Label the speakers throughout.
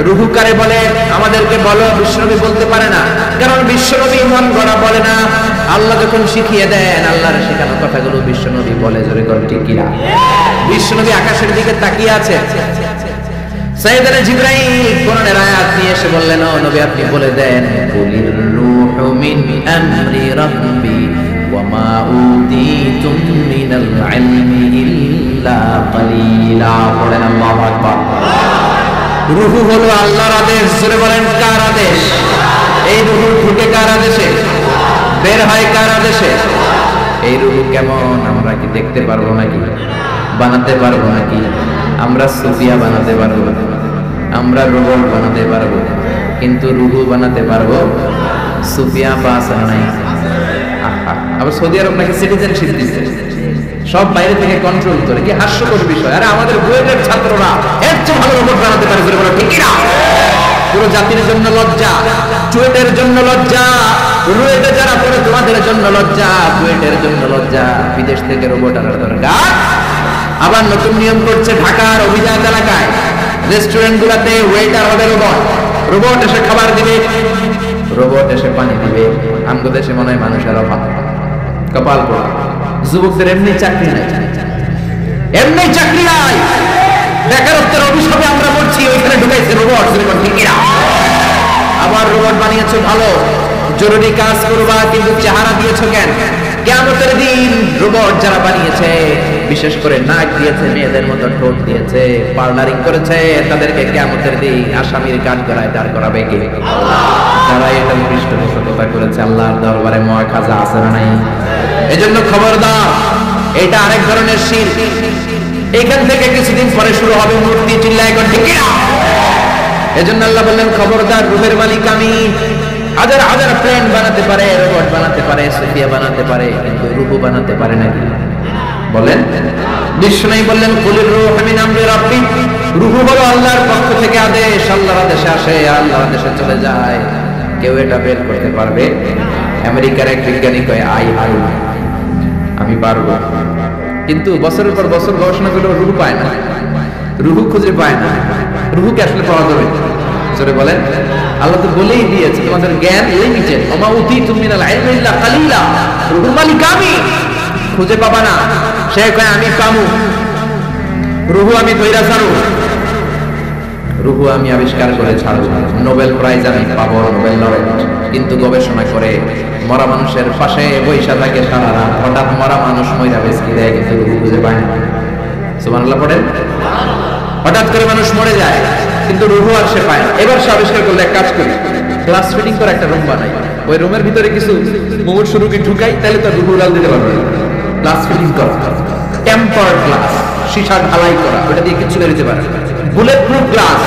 Speaker 1: রুহু কারে বলে আমাদেরকে বলো, বিশ্বনবী বলতে পারে না, কারণ বিশ্বনবী মন গড়া বলে না। আল্লাহ যখন শিখিয়ে দেন আল্লাহর শেখানো কথাগুলো বিশ্বনবী বলে, জোরে করে ঠিক কিনা? বিশ্বনবী আকাশের দিকে তাকিয়ে আছে, সাইয়েদনা জিবরাইল কোরআনের আয়াত নিয়ে এসে বললেন, ও নবী আপনি বলে দেন, কুলির রূহু মিন আমরি রাব্বি ওয়া মা উতীতুম মিনাল ইলমি ইল্লা কালিলা। পড়েন আল্লাহু আকবার। রূহু হলো আল্লাহর আদেশ, জোরে বলেন কার আদেশ? এই রূহু ঢুকে কার আদেশে? বের হয় কার আদেশে? এই রূহু কেমন আমরা কি দেখতে পারবো নাকি? বানাতে পারবো নাকি? আমরা সুফিয়া বানাতে পারবো, আমরা রোবট বানাতে পারবো, কিন্তু রুহু বানাতে পারবো? সুফিয়া পাস নাই। আবার সৌদি আরব নাকি সিটিজেনশিপ দিচ্ছে, সব বাইরে থেকে কন্ট্রোল করে। কি হাস্যকর বিষয়! আরে আমাদের বুয়েটের ছাত্ররা এর চেয়ে ভালো রোবট বানাতে পারে, বলে ঠিক না? পুরো জাতির জন্য লজ্জা, চুয়েটের জন্য লজ্জা, রুয়েটে যারা পড়ে তোমাদের জন্য লজ্জা, বুয়েটের জন্য লজ্জা। বিদেশ থেকে রোবট আনার দরকার। আবার নতুন নিয়ম করছে ঢাকার অভিজাত এলাকায় রেস্টুরেন্ট গুলাতে ওয়েটার হবে রোবট, রোবট এসে খাবার দিবে, রোবট এসে পানি দিবে। আমগো দেশে মনে হয় মানুষের অভাব, কপাল পোড়া। যুবকদের এমনি চাকরি নাই, এমনি চাকরি নাই, বেকারত্বের অভিশাপে আমরা পড়ছি, ওইখানে ঢুকাইছে রোবট। আবার রোবট বানিয়েছো ভালো, জরুরি কাজ করবা, কিন্তু চেহারা দিয়েছো কেন? কিয়ামতের দিন রোবট যারা বানিয়েছে, বিশেষ করে নাক দিয়েছে, মেয়েদের মতো ঠোঁট দিয়েছে, পার্লারিং করেছে, তাদেরকে কিয়ামতের দিন আসামির কাঠগড়ায় দাঁড় করাবে কে? যারা এটা পৃষ্ঠপোষকতা করেছে আল্লাহর দরবারে মহা খাজা আছে না নাই? এজন্য খবরদার, এটা আরেক ধরনের শিরক। এখান থেকে কিছুদিন পরে শুরু হবে মূর্তি, চিল্লায় কোন ঠিক না? এজন্য আল্লাহ বললেন খবরদার, রূহের মালিক আমি। হাজার হাজার প্লেন বানাতে পারে, রোবট বানাতে পারে, সুফিয়া বানাতে পারে, কিন্তু রূহ বানাতে পারে নাকি? বলেন। বিষ্ণু বললেন কুলির রূহু মিন আমরি রাব্বি, রূহ হলো আল্লাহর পক্ষ থেকে আদেশ, আল্লাহর আদেশে আসে, আল্লাহর আদেশে চলে যায়। কেউ এটা বের করতে পারবে? আমেরিকার এক বিজ্ঞানী কয় আমি পারবো, কিন্তু বছরের পর বছর গবেষণা করে রূহ পায় না, রূহ খুঁজে পায় না। রূহকে আসলে পাওয়া যাবে? জোরে বলেন। আল্লাহ তো বলেই দিয়েছে তোমাদের জ্ঞান লিমিটেড, ওমা উতীতুম মিনাল ইলমি ইল্লা কালিলা। রূহুর মালিক আমি, খুঁজে পাবা না। সে কয় আমি পামু, রূহ আমি ধইরা ছাড়ু, রূহ আমি আবিষ্কার করে ছাড়ব, নোবেল প্রাইজ আমি পাবো, নোবেল লরেট। কিন্তু গবেষণা করে মরা মানুষের পাশে বৈশা থাকে সারা রাত, হঠাৎ মরা মানুষ মইরা বেশকি দেয়, কিন্তু রূহ খুঁজে পায় না। সুবহানাল্লাহ পড়েন। হঠাৎ করে মানুষ মরে যায়, কিন্তু রূহ আর সে পায় না। এবার সে আবিষ্কার করলে এক কাজ করি, গ্লাস ফিটিং করে একটা রুম বানাই, ওই রুমের ভিতরে কিছু মুমূর্ষু রোগী ঢুকাই, তাহলে তো রূহ উড়াল দিতে পারবে। গ্লাস ফিটিং করা, টেম্পারড গ্লাস, সীসা ঢালাই করা, ওটা দিয়ে কিছু বেরোতে পারে, বুলেট প্রুফ গ্লাস।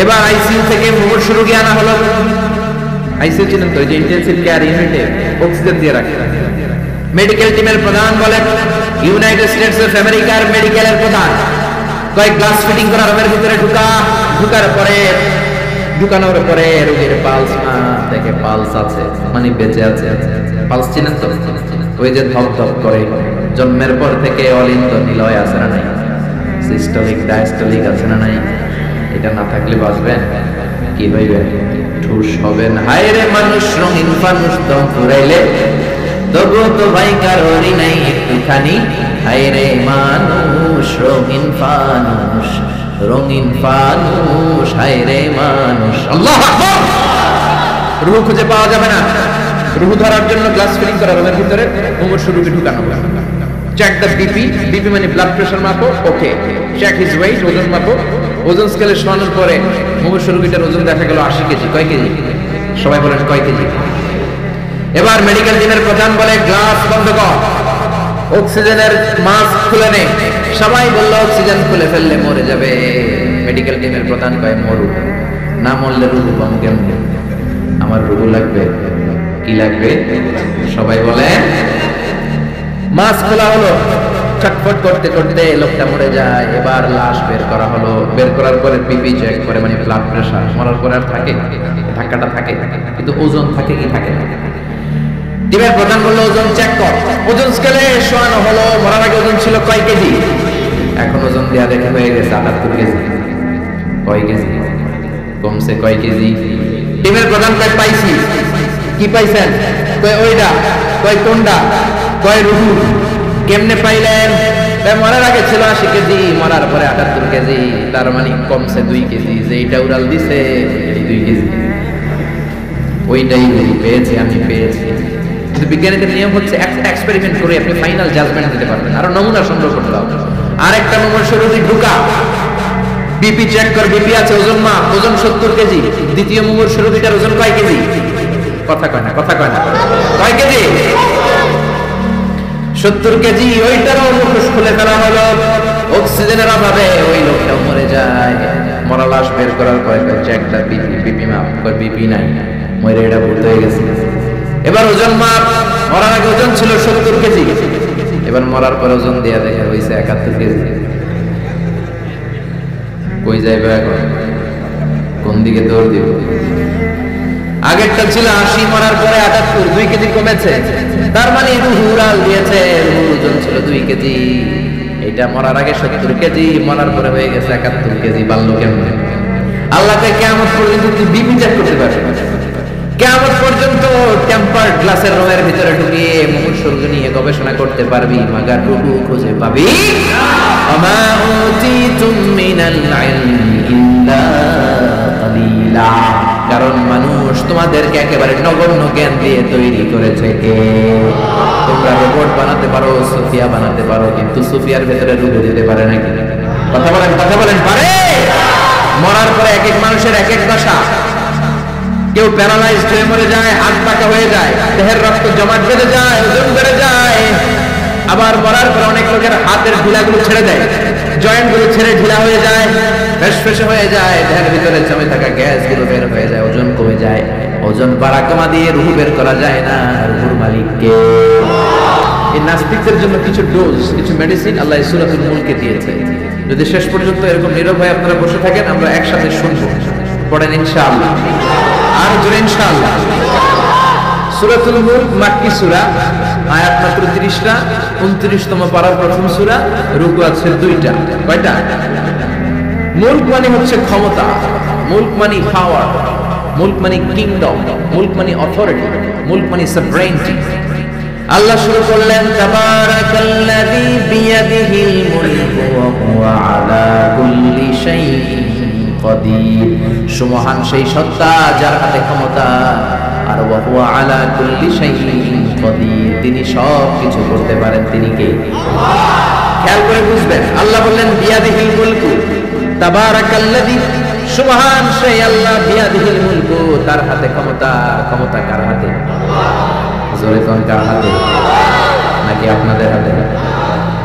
Speaker 1: এবার আইসিইউ থেকে মুমূর্ষু রোগী আনা হলো। আইসিইউ চিনেন তো, যে ইন্টেনসিভ কেয়ার ইউনিটে অক্সিজেন দিয়ে রাখে। মেডিকেল টিমের প্রধান বলেন, ইউনাইটেড স্টেটস অফ আমেরিকার মেডিকেলের প্রধান কয়েক গ্লাস ফিটিং করা রুমের ভিতরে ঢুকানোর পরে রোগীর পালস দেখে, পালস আছে মানে বেঁচে আছে। পালস চিনেন তো, ওই যে ধপ ধপ করে, জন্মের পর থেকে অলিন্দ নিলয় আছে না নাই, সিস্টোলিক ডায়াস্টোলিক আছে না নাই? এটা না থাকলে বাঁচবেন? কি হইবে? ঠুস হবেন। হায় রে মানুষ, রঙিন ফানুষ দম ফুরাইলে তবু তো ভাই কারোরই নাই একটুখানি। হায় রে মানুষ, রঙিন ফানুষ, রঙিন ফানুষ, হায় রে মানুষ। আল্লাহু আকবার। রূহ খুঁজে পাওয়া যাবে না, রূহ ধরার জন্য গ্লাস ফিটিং করা রুমের ভিতরে মুমূর্ষু রোগী ঢুকানো। চেক দ্য বিপি, বিপি মানে ব্লাড প্রেশার মাপো, ওকে। চেক হিজ ওয়েট, ওজন মাপো, ওজন স্কেলে শোনানোর পরে মুমূর্ষু রোগীটার ওজন দেখা গেল 80 কেজি। কয় কেজি? সবাই বলেন কয় কেজি? এবার মেডিকেল টিমের প্রধান বলে গ্লাস বন্ধ কর, অক্সিজেনের মাস্ক খুলে নে। সবাই বলল অক্সিজেন খুলে ফেললে মরে যাবে। মেডিকেল টিমের প্রধান কয় মরু, না মরলে রূহ পাবো কেমনে? আমার রূহ লাগবে। কি লাগবে? সবাই বলে। মাস্ক খোলা হলো, ছটফট করতে করতে লোকটা মরে যায়। এবার লাশ বের করা হলো, বের করার পরে বিপি চেক করে, মানে ব্লাড প্রেশার। মরার পরে আর থাকে? ধাক্কাটা থাকে, কিন্তু ওজন থাকে কি থাকে না? টিমের প্রধান বললো ওজন চেক কর। ওজন স্কেলে শোয়ানো হলো, মরার আগে ওজন ছিল কয় কেজি? এখন ওজন দেয়া দেখে হয়ে গেছে 78 কেজি। কয় কেজি? কমছে কয় কেজি? টিমের প্রধান কয় পাইছি। কি পাইছেন? কয় ওইটা। কয় কোনটা? কয় রুহু। কেমনে পাইলেন? মরার আগে ছিল 80 কেজি, মরার পরে 78 কেজি, তার মানে কমছে 2 কেজি। যেইটা উড়াল দিছে এই 2 কেজি, ওইটাই পেয়েছি, আমি পেয়েছি। কিন্তু বিজ্ঞানীদের নিয়ম হচ্ছে একটা এক্সপেরিমেন্ট করে আপনি ফাইনাল জাজমেন্ট দিতে পারবেন। আরো নমুনা সংগ্রহ করতে হবে। আরেকটা নমুনা শরীরে ঢুকা, বিপি চেক কর, বিপি আছে, ওজন মাপ, ওজন 70 কেজি। দ্বিতীয় মুমুর শরীরটার ওজন কয় কেজি? কথা কয় না, কথা কয় না, কয় কেজি? 70 কেজি। ওইটারও মুখোশ খুলে ফেলা হলো। অক্সিজেনের অভাবে ওই লোকটাও মরে যায়। মরা লাশ বের করার পরে চেকটা বিপি মাপ, বিপি নাই, মরে এটা ভূত হয়ে গেছে। এবার ওজন মাপ, মরার আগে ওজন ছিল 70 কেজি, এবার মরার পর ওজন দেয়া দেখে হয়েছে 71 কেজি। কই যাইবে এখন? কোন দিকে দৌড় দিব? আগেরটা ছিল 80, মরার পরে 78, 2 কেজি কমেছে। তার মানে রুহু উড়াল দিয়েছে, রুহুর ওজন ছিল 2 কেজি। এটা মরার আগে 70 কেজি, মরার পরে হয়ে গেছে 71 কেজি। বাড়লো কেমনে? আল্লাহকে কিয়ামত পর্যন্ত তুই বিপি চেক করতে পারবি। কিয়ামত পর্যন্ত টেম্পারড গ্লাসের রুমের ভিতরে ঢুকিয়ে মুমূর্ষুকে নিয়ে গবেষণা করতে পারবি, মাগার রুহু খুঁজে পাবি। আমা উতিতুম মিনাল ইলমি ইল্লা কালিলা। কারণ মানুষ তোমাদেরকে একেবারে নগণ্য জ্ঞান দিয়ে তৈরি করেছে কে? তোমরা রোবট বানাতে পারো, সুফিয়া বানাতে পারো, কিন্তু সুফিয়ার ভেতরে রুহু দিতে পারে নাকি? কথা বলেন, কথা বলেন, পারে? মরার পরে এক এক মানুষের এক এক দশা। কেউ প্যারালাইজড হয়ে মরে যায়, হাত পাকা হয়ে যায়, দেহের রক্ত জমাট বেঁধে যায়, ওজন বেড়ে যায়। আবার মরার পর অনেক লোকের হাতের ঢিলাগুলো ছেড়ে দেয়, জয়েন্ট গুলো ছেড়ে ঢিলা হয়ে যায়, ফেসফেসে হয়ে যায়, দেহের ভিতরে জমে থাকা গ্যাস গুলো বের হয়ে যায়, ওজন কমে যায়। ওজন বাড়া কমা দিয়ে রুহু বের করা যায় না, রুহুর মালিক কে? এই নাস্তিকদের জন্য কিছু ডোজ, কিছু মেডিসিন আল্লাহ সূরাতুল মুলকে দিয়েছে। যদি শেষ পর্যন্ত এরকম নীরব হয়ে আপনারা বসে থাকেন, আমরা একসাথে শুনবো। পড়েন ইনশাআল্লাহ, আর জোরে ইনশাআল্লাহ। সূরাতুল মুলক মাক্কি সূরা, আয়াত মাত্র 30টা, 29তম পারার প্রথম সূরা, রুকু আছে 2টা। কয়টা? মুলক মানে হচ্ছে ক্ষমতা, মুলক মানে পাওয়ার, মুলক মানে কিংডম, মুলক মানে অথরিটি, মুলক মানে সভরেনিটি। আল্লাহ শুরু করলেন, তাবারাকাল্লাযী বিয়াদিহিল মুলকু ওয়া হুয়া আলা কুল্লি শাইইন কাদির। সুমহান সেই সত্তা যার হাতে ক্ষমতা, আর ওয়া হুয়া আলা কুল্লি শাইইন কাদির, তিনি সব কিছু করতে পারেন। তিনি কে? খেয়াল করে বুঝবেন। আল্লাহ বললেন বিয়াদিহিল মুলকু, তাবারাকাল্লাযী, সুবহান সেই আল্লাহ, বিয়াদিহিল মুলকু, তার হাতে ক্ষমতা। ক্ষমতা কার হাতে? জোরে কোন কার হাতে? নাকি আপনাদের হাতে?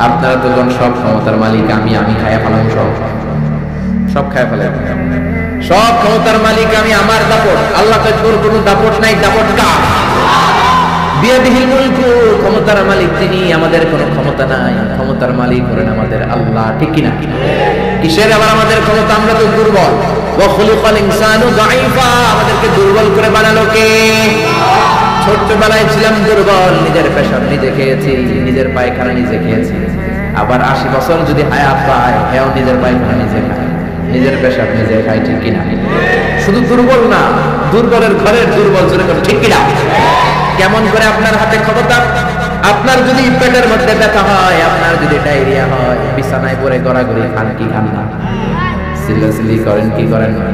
Speaker 1: আপনারা তো কোন সব ক্ষমতার মালিক। আমি খায়া ফেলাম, সব খায়া ফেলে, সব ক্ষমতার মালিক আমি, আমার দাপট। আল্লাহ তো তোর কোনো দাপট নাই, দাপট কার? বিয়াদিহিল মুলকু, ক্ষমতার মালিক তিনি, আমাদের কোনো ক্ষমতা নাই। ক্ষমতার মালিক হলেন আমাদের আল্লাহ, ঠিক কিনা? কিসের আবার আমাদের ক্ষমতা? আমরা তো দুর্বল। ওয়া খুলিকাল ইনসানু দাঈফা, আমাদেরকে দুর্বল করে বানালো কে? ছোট্টবেলায় ছিলাম দুর্বল, নিজের পেশাব নিজে খেয়েছি, নিজের পায়খানা নিজে খেয়েছি। আবার 80 বছর যদি হায়াত পায়, হেও নিজের পায়খানা নিজে খায়, নিজের পেশাব নিজে খায়, ঠিক কিনা? শুধু দুর্বল না, দুর্বলের ঘরের দুর্বল, জোরে করে ঠিক কিনা? কেমন করে আপনার হাতে ক্ষমতা? আপনার যদি পেটের মধ্যে ব্যথা হয়, আপনার যদি ডায়রিয়া হয়, বিছানায় পড়ে গড়াগড়ি খান কি খান না? সিলাসিলি করেন কি করেন না?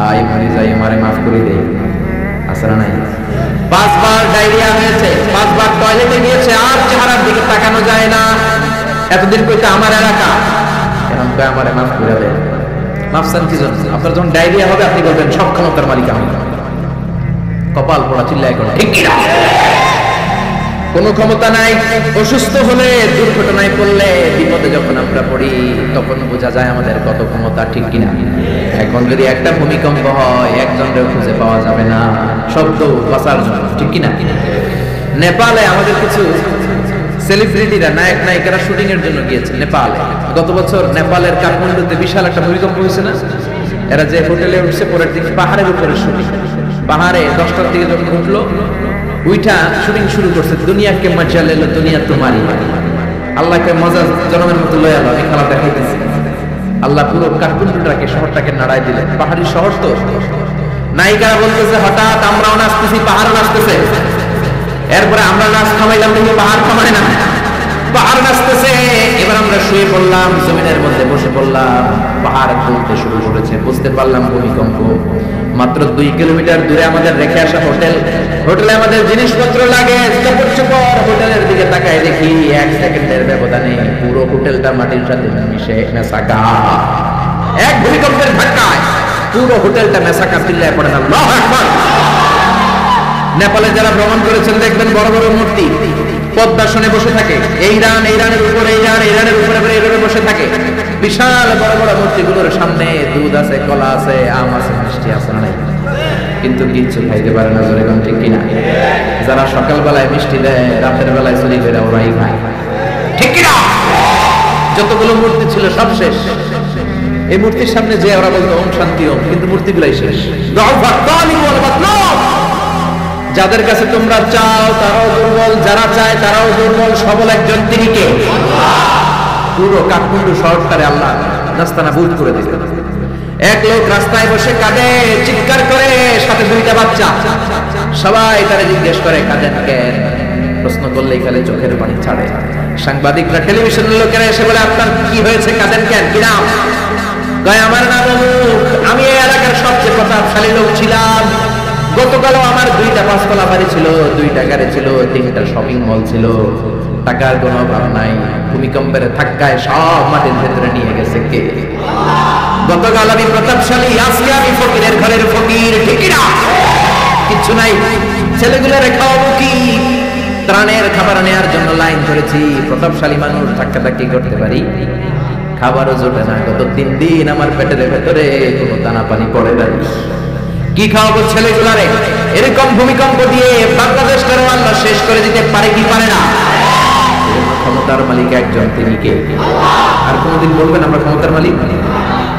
Speaker 1: আই মরে যাই, আমারে মাফ করে দেই, আসরা নাই? 5 বার ডায়রিয়া হয়েছে, 5 বার টয়লেটে গিয়েছে, আর চেহারার দিকে তাকানো যায় না। এতদিন কইতে আমার এলাকা, এখন কয় আমারে মাফ করে দেয়। মাফ চান কি জন্য? আপনার যখন ডায়রিয়া হবে আপনি বলবেন সব ক্ষমতার মালিক আমি। কপাল পোড়া, চিল্লায় কোন ঠিক কিনা? কোনো ক্ষমতা নাই। অসুস্থ হলে, দুর্ঘটনায় পড়লে, বিপদে যখন আমরা পড়ি, তখন বোঝা যায় আমাদের কত ক্ষমতা, ঠিক কিনা? এখন যদি একটা ভূমিকম্প হয়, একজনের খুঁজে পাওয়া যাবে না, শব্দ বাঁচার জন্য, ঠিক কিনা? নেপালে আমাদের কিছু সেলিব্রিটিরা, নায়ক নায়িকারা শুটিং এর জন্য গিয়েছে নেপালে। গত বছর নেপালের কাঠমান্ডুতে বিশাল একটা ভূমিকম্প হয়েছে না? এরা যে হোটেলে উঠছে, পরের দিকে পাহাড়ের উপরে শুটিং। পাহাড়ে 10টার দিকে যখন উঠলো, উইটা শুটিং শুরু করছে। দুনিয়াকে মজা লেলো, দুনিয়া তোমারই। আল্লাহকে মজা জনমের মতো লয়াল, আমি খেলা দেখাইতেছি। আল্লাহ পুরো কাঠমান্ডুটাকে, শহরটাকে নাড়ায় দিলেন। পাহাড়ি শহর তো, নায়িকারা বলতেছে হঠাৎ আমরাও নাচতেছি, পাহাড়ও নাচতেছে। এরপরে আমরা নাচ থামাইলাম কিন্তু পাহাড় থামায় না, পাহাড় নাচতেছে। এবার আমরা শুয়ে পড়লাম, জমিনের মধ্যে বসে পড়লাম, পাহাড় দুলতে শুরু করেছে। বুঝতে পারলাম ভূমিকম্প। মাত্র 2 কিলোমিটার দূরে আমাদের রেখে আসা হোটেল, হোটেলে আমাদের জিনিসপত্র লাগে, কাপড় চোপড়। হোটেলের দিকে তাকায় দেখি 1 সেকেন্ডের ব্যবধানে পুরো হোটেলটা মাটির সাথে মিশে মেসাকা। এক ভূমিকম্পের ধাক্কায় পুরো হোটেলটা মেসাকা, চিল্লায় পড়ে আল্লাহু আকবার। নেপালে যারা ভ্রমণ করেছেন দেখবেন বড় বড় মূর্তি পদ্মাসনে বসে থাকে। ইরানের উপরে ইরানের উপরে এইভাবে বসে থাকে। বিশাল বড় বড় মূর্তিগুলোর সামনে দুধ আছে, কলা আছে, আম আছে, মিষ্টি আছে না নাই, কিন্তু কিচ্ছু খাইতে পারে না। জোরে কোন ঠিক কিনা? যারা সকালবেলায় মিষ্টি দেয়, রাতের বেলায় চুরি করে ওরাই খায়, ঠিক কিনা? যতগুলো মূর্তি ছিল সব শেষ। এই মূর্তির সামনে যে ওরা বলতো ওম শান্তি ওম, কিন্তু মূর্তিগুলাই শেষ। যাদের কাছে তোমরা চাও তারাও দুর্বল, যারা চায় তারাও দুর্বল। সবল একজন, তিনি কে? পুরো কাঠমান্ডু শহরটারে আল্লাহ নাস্তানাবুদ করে দিলেন। এক লোক রাস্তায় বসে কাঁদে, চিৎকার করে, সাথে 2টা বাচ্চা। সবাই তারা জিজ্ঞেস করে কাঁদেন কেন? প্রশ্ন করলেই খালি চোখের পানি ছাড়ে। সাংবাদিকরা, টেলিভিশনের লোকেরা এসে বলে আপনার কি হয়েছে, কাঁদেন কেন, কি নাম? কয় আমার নাম অমুক, আমি এই এলাকার সবচেয়ে প্রতাপশালী লোক ছিলাম। গতকালও আমার 2টা 5তলা বাড়ি ছিল, 2টা গাড়ি ছিল, 3টা শপিং মল ছিল, টাকার কোনো অভাব নাই। ভূমিকম্পের ধাক্কায় সব মাটির ভেতরে নিয়ে গেছে কে? গতকাল আমি প্রতাপশালী, আজকে আমি ফকিরের ঘরের ফকির, ঠিক না? কিচ্ছু নাই। ছেলেগুলোর খাওয়াবো কি? ত্রাণের খাবার নেওয়ার জন্য লাইন ধরেছি। প্রতাপশালী মানুষ, ধাক্কাধাক্কি করতে পারি, খাবারও জোটে না। গত 3 দিন আমার পেটের ভেতরে কোনো দানা পানি পড়ে নাই। কি খাওয়াবো ছেলেগুলারে? এরকম ভূমিকম্প দিয়ে বাংলাদেশটারও আল্লাহ শেষ করে দিতে পারে কি পারে না? ক্ষমতার মালিক একজন, তিনি কে? আর কোনদিন বলবেন আমরা ক্ষমতার মালিক?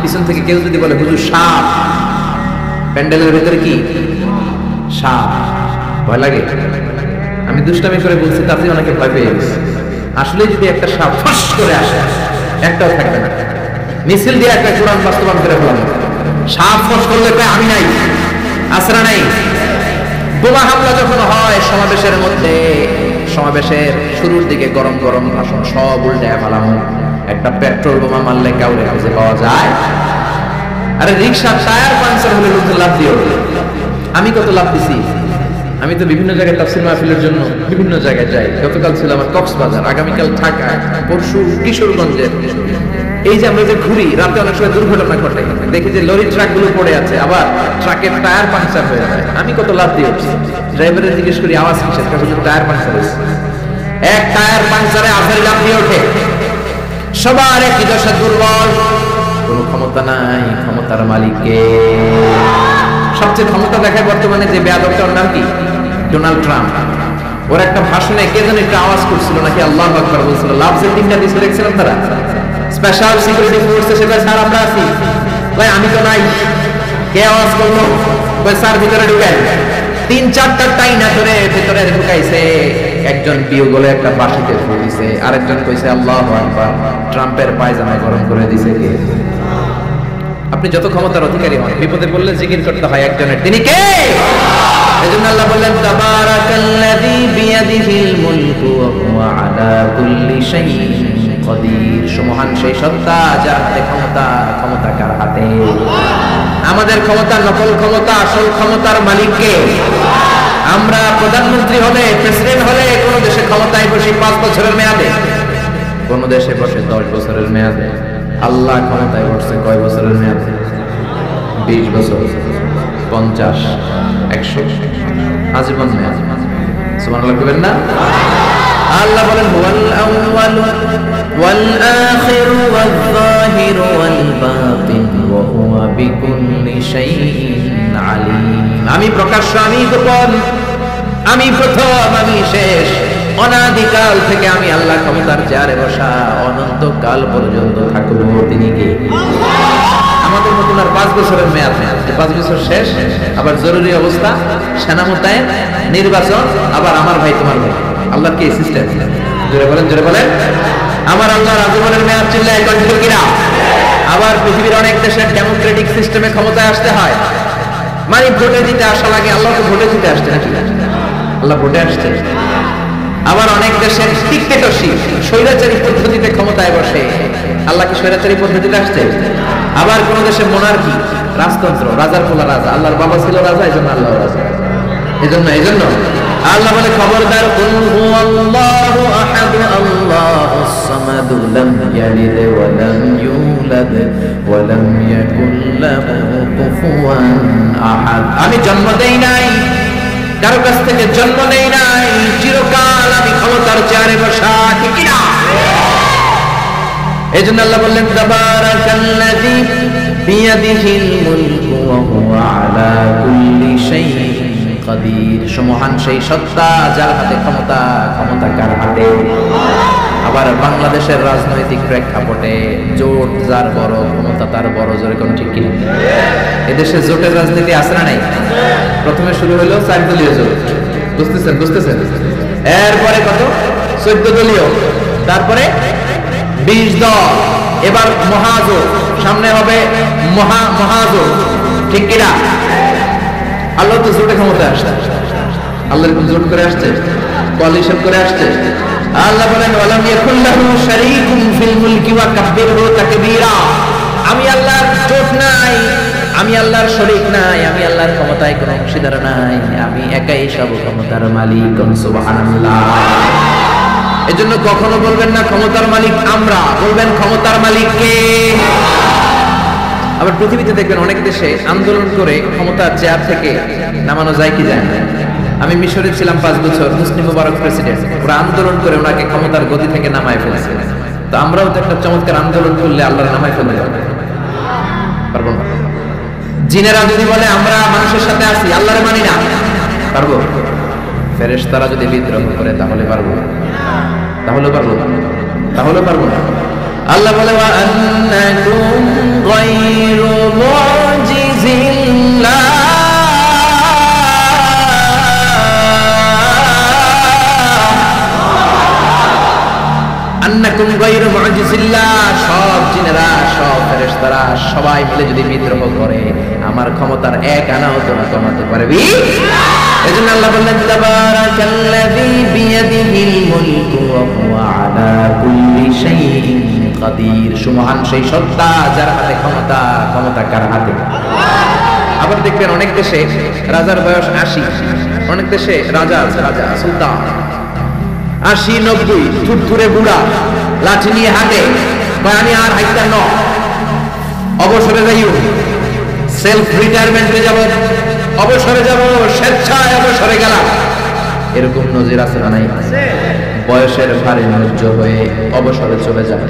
Speaker 1: পিছন থেকে কেউ যদি বলে হুজুর সাপ, প্যান্ডেলের ভেতরে কি সাপ, ভয় লাগে? আমি দুষ্টামি করে বলছি, তাতে অনেকে ভয় পেয়ে গেছে। আসলে যদি একটা সাপ ফস করে আসে, একটাও থাকবে না। মিছিল দিয়ে একটা কোরআন বাস্তবায়ন করে ফেলাম। সাপ ফস করলে আমি নাই, আসরা নাই। বোমা হামলা যখন হয় সমাবেশের মধ্যে, সমাবেশের শুরুর দিকে গরম গরম ভাষণ সব উল্টায় ফেলাম। একটা পেট্রোল বোমা মারলে কাউরে খুঁজে পাওয়া যায়? আরে রিক্সার টায়ার পাংচার হলে লোক লাভ দিও। আমি কত লাভ দিছি? আমি তো বিভিন্ন জায়গায় তাফসীর মাহফিলের জন্য বিভিন্ন জায়গায় যাই। গতকাল ছিল আমার কক্সবাজার, আগামীকাল ঢাকা, পরশু কিশোরগঞ্জে। এই যে আমরা যে ঘুরি, রাতে অনেক সময় দুর্ঘটনা ঘটে, দেখি যে লরি ট্রাক গুলো পড়ে আছে, আবার ট্রাকের টায়ার পাংচার হয়ে যায়। আমি কত লাভ দিয়ে উঠছি। ড্রাইভারের জিজ্ঞেস করি আওয়াজ কিসের? কাছে টায়ার পাংচার হয়েছে। এক টায়ার পাংচারে আফারি লাভ দিয়ে ওঠে। সবার একই দশা, দুর্বল, কোনো ক্ষমতা নাই। ক্ষমতার মালিককে সবচেয়ে ক্ষমতা দেখায় বর্তমানে যে বেয়াদবটার নাম কি? Donald Trump. ওর একটা ভাষণে কে যেন একটা আওয়াজ করছিল নাকি আল্লাহু আকবার বলছিল। লাভ যে 3টা দিছে দেখছিলাম, তারা স্পেশাল সিকিউরিটি ফোর্সে সেটা স্যার আমরা আছি। ভাই আমি তো নাই। কে আওয়াজ করলো? ভাই স্যার ভিতরে ঢুকেন। 3-4টা টাইনা ধরে ভিতরে ঢুকাইছে। একজন বিয়ে গলে একটা বাঁশিতে ফু দিছে, আরেকজন কইছে আল্লাহু আকবার। ট্রাম্পের পায়জামা গরম করে দিছে কে? আপনি যত ক্ষমতার অধিকারী হন, বিপদে পড়লে জিকির করতে হয় একজনের, তিনি কে? এজন্য আল্লাহ বললেন তাবারাকাল্লাযী বিয়াদিহিল মুলকু ওয়া হুয়া আলা কুল্লি শাইইন কাদির। সুমহান সেই সত্তা যার হাতে ক্ষমতা। ক্ষমতা কার হাতে? আমাদের ক্ষমতা নকল ক্ষমতা, আসল ক্ষমতার মালিক কে? আমরা প্রধানমন্ত্রী হলে, প্রেসিডেন্ট হলে কোন দেশে ক্ষমতায় বসে 5 বছরের মেয়াদে, কোন দেশে বসে 10 বছরের মেয়াদে। আল্লাহ ক্ষমতায় বসছে কয় বছরের মেয়াদে? 20 বছর, 50, 100, আজীবন মেয়াদ। সুবহানাল্লাহ বলবেন না? আল্লাহ বলেন হুয়াল আউয়ালু ওয়াল আখিরু ওয়াল যাহিরু ওয়াল বাতিন ওয়া হুয়া বিকুল্লি শাইইন আলীম। আমি প্রকাশ্য, আমি গোপন, আমি প্রথম, আমি শেষ। অনাদিকাল থেকে আমি আল্লাহ ক্ষমতার চেয়ারে বসা, অনন্তকাল পর্যন্ত থাকবো। তিনি কে? আমাদের মতন আর 5 বছরের মেয়াদ নেই। 5 বছর শেষ, আবার জরুরি অবস্থা, সেনা মোতায়েন, নির্বাচন, আবার আমার ভাই তোমার ভাই। আল্লাহর কি সিস্টেম? জোরে বলেন, জোরে বলেন। আমার আল্লাহর আজীবনের মেয়াদ চিল্লায় কণ্ঠ কিনা? আবার পৃথিবীর অনেক দেশের ডেমোক্রেটিক সিস্টেমে ক্ষমতায় আসতে হয়, মানে ভোটে দিতে আসা লাগে। আল্লাহ তো ভোটে দিতে আসছে নাকি? আল্লাহ ভোটে আসছে। আবার অনেক দেশের ডিক্টেটরশিপ, স্বৈরাচারী পদ্ধতিতে ক্ষমতায় বসে। আল্লাহ কি স্বৈরাচারী পদ্ধতিতে আসছে? আবার কোন দেশে মোনার্কি, রাজতন্ত্র, রাজার পোলা রাজা, আল্লাহর বাবা ছিল রাজা, এই জন্য আল্লাহ রাজা। এই জন্য আল্লাহ বলে খবরদার, কুল হুয়াল্লাহু আহাদ আল্লাহুস সামাদ লাম ইয়ালিদ ওয়া লাম ইউলাদ ওয়া লাম ইয়াকুল লাহু কুফুয়ান আহাদ। আমি জন্ম দেই নাই, কারো কাছ থেকে জন্ম নেই নাই, চিরকাল আমি ক্ষমতার চেয়ারে বসা, ঠিক না? এই জন্য আল্লাহ বললেন, তাবারাকাল্লাযী বিয়াদিহিল মুলকু ওয়া হুয়া আলা কুল্লি শাইইন কাদির। মহান সেই সত্তা যার হাতে ক্ষমতা, ক্ষমতা কার হাতে? আবার বাংলাদেশের রাজনৈতিক প্রেক্ষাপটে জোট যার বড়, ক্ষমতা তার বড়, জোরে কোন ঠিক কিনা? এদেশে জোটের রাজনীতি আছে না নাই? প্রথমে শুরু হলো 4 দলীয় জোট, বুঝতেছেন? এরপরে কত? 14 দলীয়, তারপরে 20 দল, এবার মহাজোট, সামনে হবে মহাজোট, ঠিক কিনা? আল্লাহ তো জোটে ক্ষমতা আসছে, আল্লাহ এরকম জোট করে আসছে, কোয়ালিশন করে আসছে। আল্লাহ বলেন, ওয়ালাম ইয়াকুল লাহু শারীকুম ফিল মুলকি ওয়া কাব্বিরহু তাকবীরা। আমি আল্লাহর জোট নাই, আমি আল্লাহর শরীক নাই, আমি আল্লাহর ক্ষমতায় কোনো অংশীদার নাই, আমি একাই সব ক্ষমতার মালিক। সুবহানাল্লাহ। এজন্য কখনো বলবেন না ক্ষমতার মালিক আমরা, বলবেন ক্ষমতার মালিক কে? আবার পৃথিবীতে দেখবেন অনেক দেশে আন্দোলন করে ক্ষমতার চেয়ার থেকে নামানো যায় কি যায় না। আমি মিশরে ছিলাম 5 বছর, হোসনি মুবারক প্রেসিডেন্ট, ওরা আন্দোলন করে ওনাকে ক্ষমতার গদি থেকে নামায় ফেলেছে। তো আমরাও তো একটা চমৎকার আন্দোলন করলে আল্লাহর নামায় ফেলে যাবো, পারবো না? জিনেরা যদি বলে আমরা মানুষের সাথে আছি, আল্লাহরে মানি না, পারবো? ফেরেশতারা যদি বিদ্রোহ করে তাহলে পারবো? তাহলে পারবো না। আল্লাহ বলে, ওয়া আন্নাকুম গায়রু মুজিজিল্লাহ, আন্নাকুম গায়রু মুজিজিল্লাহ। সব জিনেরা, সব ফেরেশতারা সবাই মিলে যদি বিদ্রোহ করে, আমার ক্ষমতার এক আনাও তোরা কমাতে পারবি? এজন্য আল্লাহ বললেন, তাবারাকাল্লাযী বিয়াদিহিল মুলকু ওয়া হুয়া আলা কুল্লি শাইইন কাদির। সুমহান সেই সত্তা যার হাতে ক্ষমতা, ক্ষমতা কার হাতে? আবার দেখবেন অনেক দেশে রাজার বয়স 80, অনেক দেশে রাজা আছে, রাজা সুলতান 80-90, থুরথুরে বুড়া, লাঠি নিয়ে হাঁটে, আমি আর হাইতা ন, অবসরে যাইও, সেলফ রিটায়ারমেন্টে যাব, অবসরে যাব, স্বেচ্ছায় অবসরে গেলাম। এরকম নজির আছে না নাই? বয়সের ভারে নুজ্জ হয়ে অবসরে চলে যায়।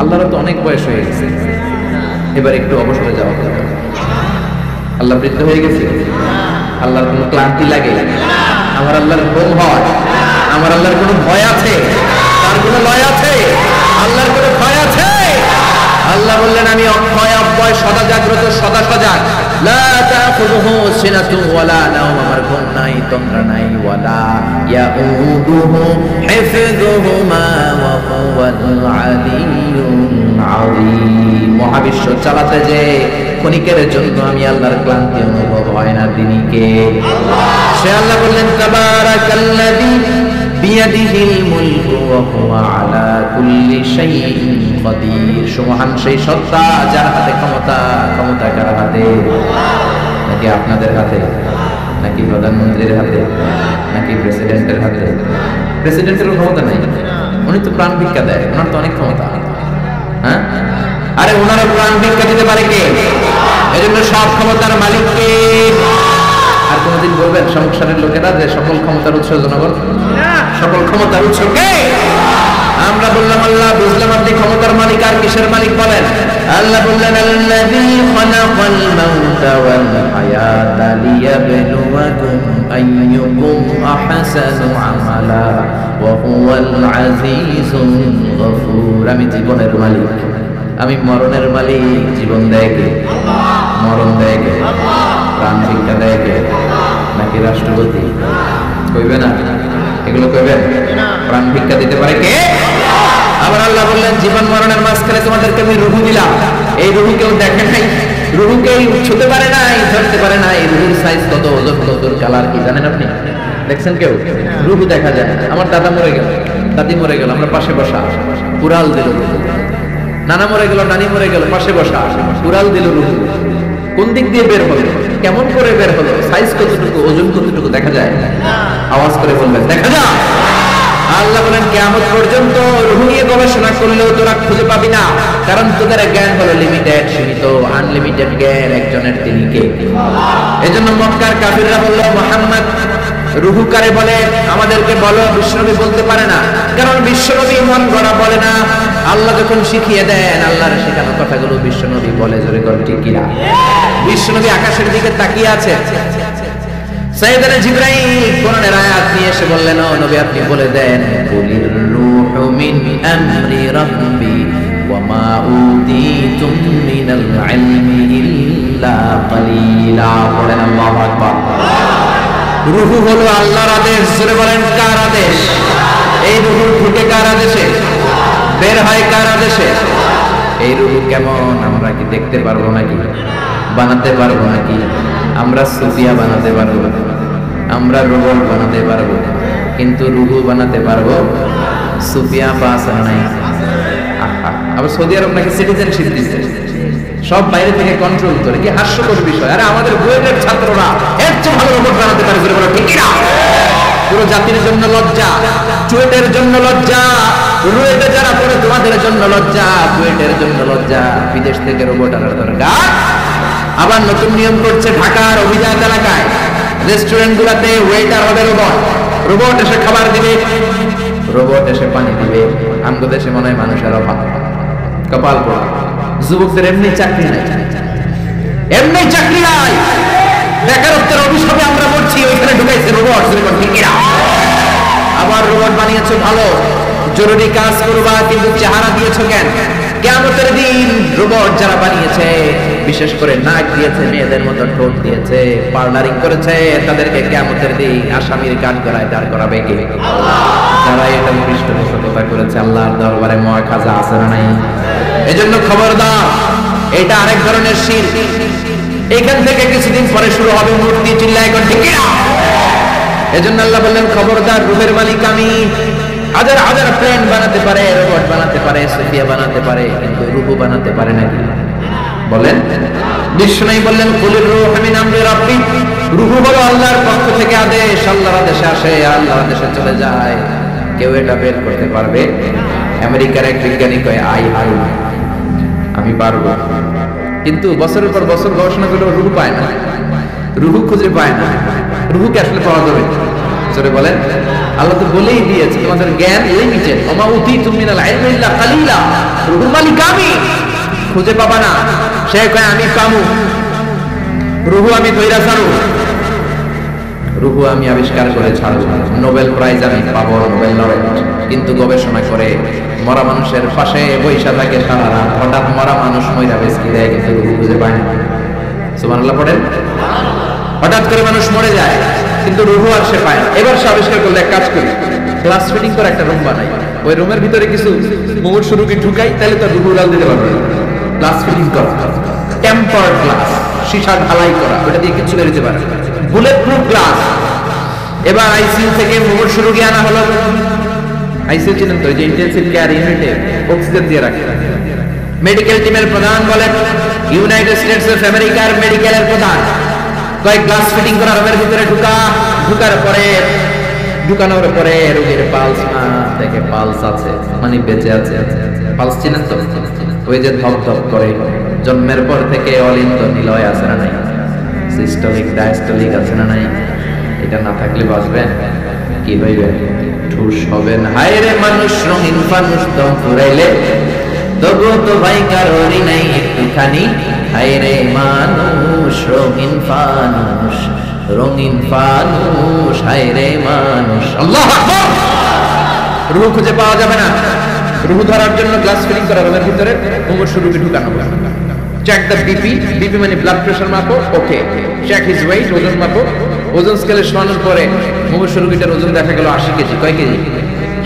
Speaker 1: আল্লাহর তো অনেক বয়স হয়ে গেছে, এবার একটু অবসরে যাওয়া দরকার। আল্লাহ বৃদ্ধ হয়ে গেছে? আল্লাহর কোনো ক্লান্তি লাগে? আমার আল্লাহর ঘুম হয়? আমার আল্লাহর কোনো ভয় আছে? তার কোনো লয় আছে? আল্লাহর কোনো ভয় আছে? আল্লাহ বললেন, আমি অক্ষয় অব্যয়, সদা জাগ্রত, সদা সজাগ। লা তাখুযুহু সিনাতুন ওয়ালা নাওম, আমার ঘুম নাই, তন্দ্রা নাই। ওয়ালা ইয়াউদুহু হিফযুহুমা ওয়া হুয়াল আলিয়্যুল আযীম। মহাবিশ্ব চালাতে যে ক্ষণিকের জন্য আমি আল্লাহর ক্লান্তি অনুভব হয় না। তিনি কে? সে আল্লাহ বললেন, তাবারাকাল্লাযী বিয়াদিহিল মুলকু ওয়া হুয়া আলা কুল্লি শাইইন কাদির। সুমহান সেই সত্তা যার হাতে ক্ষমতা, ক্ষমতা কার হাতে? নাকি আপনাদের হাতে, নাকি প্রধানমন্ত্রীর হাতে, নাকি প্রেসিডেন্টের হাতে? প্রেসিডেন্টেরও ক্ষমতা নাই, উনি তো প্রাণ ভিক্ষা দেয়, ওনার তো অনেক ক্ষমতা। হ্যাঁ, আরে ওনারা প্রাণ ভিক্ষা দিতে পারে কে? এজন্য সব ক্ষমতার মালিক কে? আর কোনদিন বলবেন সংসারের লোকেরা যে সকল ক্ষমতার উৎস জনগণ? সকল ক্ষমতার উৎস কে? আমরা বললাম আল্লাহ, বুঝলাম আপনি ক্ষমতার মালিক। আর কিসের মালিক বলেন? আল্লাহ বললেন, আল্লাযী খালাকাল মাউতা ওয়াল হায়াতা লিয়াবলুয়াকুম আইয়ুকুম আহসানু আমালা ওয়া হুয়াল আজিজুল গফুর। আমি জীবনের মালিক, আমি মরণের মালিক। জীবন দেয় কে? মরণ দেয় কে? প্রাণ ভিক্ষা দেয় কে? নাকি রাষ্ট্রপতি? কইবে না? এগুলো কইবেন? প্রাণ ভিক্ষা দিতে পারে কে? আবার আল্লাহ বললেন জীবন মরণের মাঝখানে তোমাদেরকে আমি রূহ দিলাম, এই রূহ কেউ দেখে নাই, রূহকে ছুঁতে পারে নাই, ধরতে পারে নাই। রূহের সাইজ কত, ওজন কত, কালার কি জানেন আপনি? দেখছেন কেউ? রূহ দেখা যায়। আমার দাদা মরে গেল, দাদি মরে গেল, আমরা পাশে বসা, কুড়াল দিল। নানা মরে গেল, নানি মরে গেল, পাশে বসা, কুড়াল দিল রূহ। কোন দিক দিয়ে বের হলো, কেমন করে বের হলো, সাইজ কতটুকু, ওজন কতটুকু দেখা যায়? আওয়াজ করে বলবেন দেখা যায়। আল্লাহ বলেন কিয়ামত পর্যন্ত রূহ নিয়ে গবেষণা করলেও তোরা খুঁজে পাবি না, কারণ তোদের জ্ঞান হলো লিমিটেড, সীমিত। আনলিমিটেড জ্ঞান একজনের, তিনি কে? এজন্য মক্কার কাফিররা বলল মুহাম্মদ রূহ কারে বলে আমাদেরকে বলো। বিশ্বনবী বলতে পারে না, কারণ বিশ্বনবী মন গড়া বলে না। আল্লাহ যখন শিখিয়ে দেন, আল্লাহর শেখানো কথাগুলো বিশ্বনবী বলে। জোরে কর ঠিক কিনা? বিশ্বনবী আকাশের দিকে তাকিয়ে আছে। সাইয়েদনা জিবরাইল কোরআনের আয়াত নিয়ে এসে বললেন, ও নবী আপনি বলে দেন, কুলির রূহু মিন আমরি রাব্বি ওয়া মা উতীতুম মিনাল ইলমি ইল্লা কালিলা। বলেন আল্লাহু আকবার। রূহ হলো আল্লাহর আদেশ। জোরে বলেন কার আদেশ? এই রূহ ঢুকে কার আদেশে, বের হয় কার আদেশে? এই রূহ কেমন আমরা কি দেখতে পারবো নাকি? বানাতে পারবো নাকি? আমরা সুফিয়া বানাতে পারবো, আমরা রোবট বানাতে পারবো, কিন্তু রূহ বানাতে পারবো? সুফিয়া পাস নাই। আবার সৌদি আরব নাকি সিটিজেনশিপ দিচ্ছে, সব বাইরে থেকে কন্ট্রোল করে। কি হাস্যকর বিষয়! আরে আমাদের বুয়েটের ছাত্ররা এর চেয়ে ভালো রোবট বানাতে পারে। বলো ঠিক না? পুরো জাতির জন্য লজ্জা, চুয়েটের জন্য লজ্জা, রুয়েটে যারা পড়ে তোমাদের জন্য লজ্জা, বুয়েটের জন্য লজ্জা। বিদেশ থেকে রোবট আনার দরকার। আবার নতুন নিয়ম করছে ঢাকার অভিজাত এলাকায় রেস্টুরেন্ট গুলাতে ওয়েটার হবে রোবট। রোবট এসে খাবার দিবে, রোবট এসে পানি দিবে। আমগো দেশে মনে হয় মানুষের অভাব, কপাল পোড়া। যুবকদের এমনি চাকরি নাই, এমনি চাকরি নাই, বেকারত্বের অভিশাপে আমরা মরছি। ওইখানে ঢুকাইছে রোবট। আবার রোবট বানিয়েছো ভালো, জরুরি কাজ করবা, কিন্তু চেহারা দিয়েছো কেন? কিয়ামতের দিন রোবট যারা বানিয়েছে, বিশেষ করে নাক দিয়েছে, মেয়েদের মতো ঠোঁট দিয়েছে, পার্লারিং করেছে, তাদেরকে কিয়ামতের দিন আসামির কাঠ গড়ায় দাঁড় করাবে কে? যারা এটা পৃষ্ঠপোষকতা করেছে আল্লাহর দরবারে মুআখাযা আছে না নাই? এজন্য খবরদার, এটা আরেক ধরনের শিরক। এখান থেকে কিছুদিন পরে শুরু হবে মূর্তি। চিল্লায় এখন ঠিক না? এজন্য আল্লাহ বললেন খবরদার, রূহের মালিক আমি। হাজার হাজার প্লেন বানাতে পারে, রোবট বানাতে পারে, সুফিয়া বানাতে পারে, কিন্তু রূহ বানাতে পারে নাকি? বলেন। বিষ্ণু বললেন কুলির রূহু মিন আমরি রাব্বি। রূহ হলো আল্লাহর পক্ষ থেকে আদেশ। আল্লাহর আদেশে আসে, আল্লাহর আদেশে চলে যায়। কেউ এটা বের করতে পারবে? আমেরিকার এক বিজ্ঞানী কয় আমি পারবো, কিন্তু বছরের পর বছর গবেষণা করে রূহ পায় না, রূহ খুঁজে পায় না। রূহকে আসলে পাওয়া যাবে? জোরে বলেন। আল্লাহ তো বলেই দিয়েছে তোমাদের জ্ঞান লিমিটেড। ওমা উতীতুম মিনাল ইলমি ইল্লা কালিলা। রূহুর মালিক আমি, খুঁজে পাবা না। সে কয় আমি পামু, রূহ আমি কইরা ছাড়ু, রূহ আমি আবিষ্কার করে ছাড়বো, নোবেল প্রাইজ আমি পাবো, নোবেল লরেট। কিন্তু গবেষণা করে মরা মানুষের পাশে বৈশা থাকে সারা রাত, হঠাৎ মরা মানুষ মইরা বেশি দেয়, কিন্তু রূহ খুঁজে পায় না। সুবহানাল্লাহ পড়েন। হঠাৎ করে মানুষ মরে যায়, কিন্তু রূহ আর সে পায় না। এবার সে আবিষ্কার করলে এক কাজ করি, গ্লাস ফিটিং করে একটা রুম বানাই, ওই রুমের ভিতরে কিছু মুমূর্ষু রোগী ঢুকাই, তাহলে তো রূহ উড়াল দিতে পারবে। গ্লাস ফিটিং করা, টেম্পারড গ্লাস, সীসা ঢালাই করা, ওটা দিয়ে কিছু বেরোতে পারে, বুলেট প্রুফ গ্লাস। এবার আইসিইউ থেকে মুমূর্ষু রোগী আনা হলো। আইসিইউ চিনেন তো, যে ইন্টেনসিভ কেয়ার ইউনিটে অক্সিজেন দিয়ে রাখে। মেডিকেল টিমের প্রধান বলে, ইউনাইটেড স্টেটস অফ আমেরিকার মেডিকেলের প্রধান কয়েক গ্লাস ফিটিং করা রুমের ভিতরে ঢুকানোর পরে রোগীর পালস দেখে, পালস আছে মানে বেঁচে আছে। পালস চিনেন তো, ওই যে ধপ ধপ করে, জন্মের পর থেকে অলিন্দ নিলয় আছে না নাই, সিস্টোলিক ডায়াস্টোলিক আছে না নাই। এটা না থাকলে বাঁচবেন কি হইবে? ঠুস হবেন। হায় রে মানুষ, রঙিন ফানুষ দম ফুরাইলে তবুও তো ভাই কারোরই নাই একটুখানি। হায় রে মানুষ, রঙিন ফানুষ, রঙিন ফানুষ, হায় রে মানুষ। আল্লাহু আকবার। রূহ খুঁজে পাওয়া যাবে না। রূহ ধরার জন্য গ্লাস ফিলিং করা রুমের ভিতরে মুমূর্ষু রোগী ঢুকানো হবে। চেক দ্য বিপি, বিপি মানে ব্লাড প্রেশার মাপো, ওকে। চেক হিজ ওয়েট, ওজন মাপো। ওজন স্কেলে শোনানোর পরে মুমূর্ষু রোগীটার ওজন দেখা গেল 80 কেজি। কয় কেজি?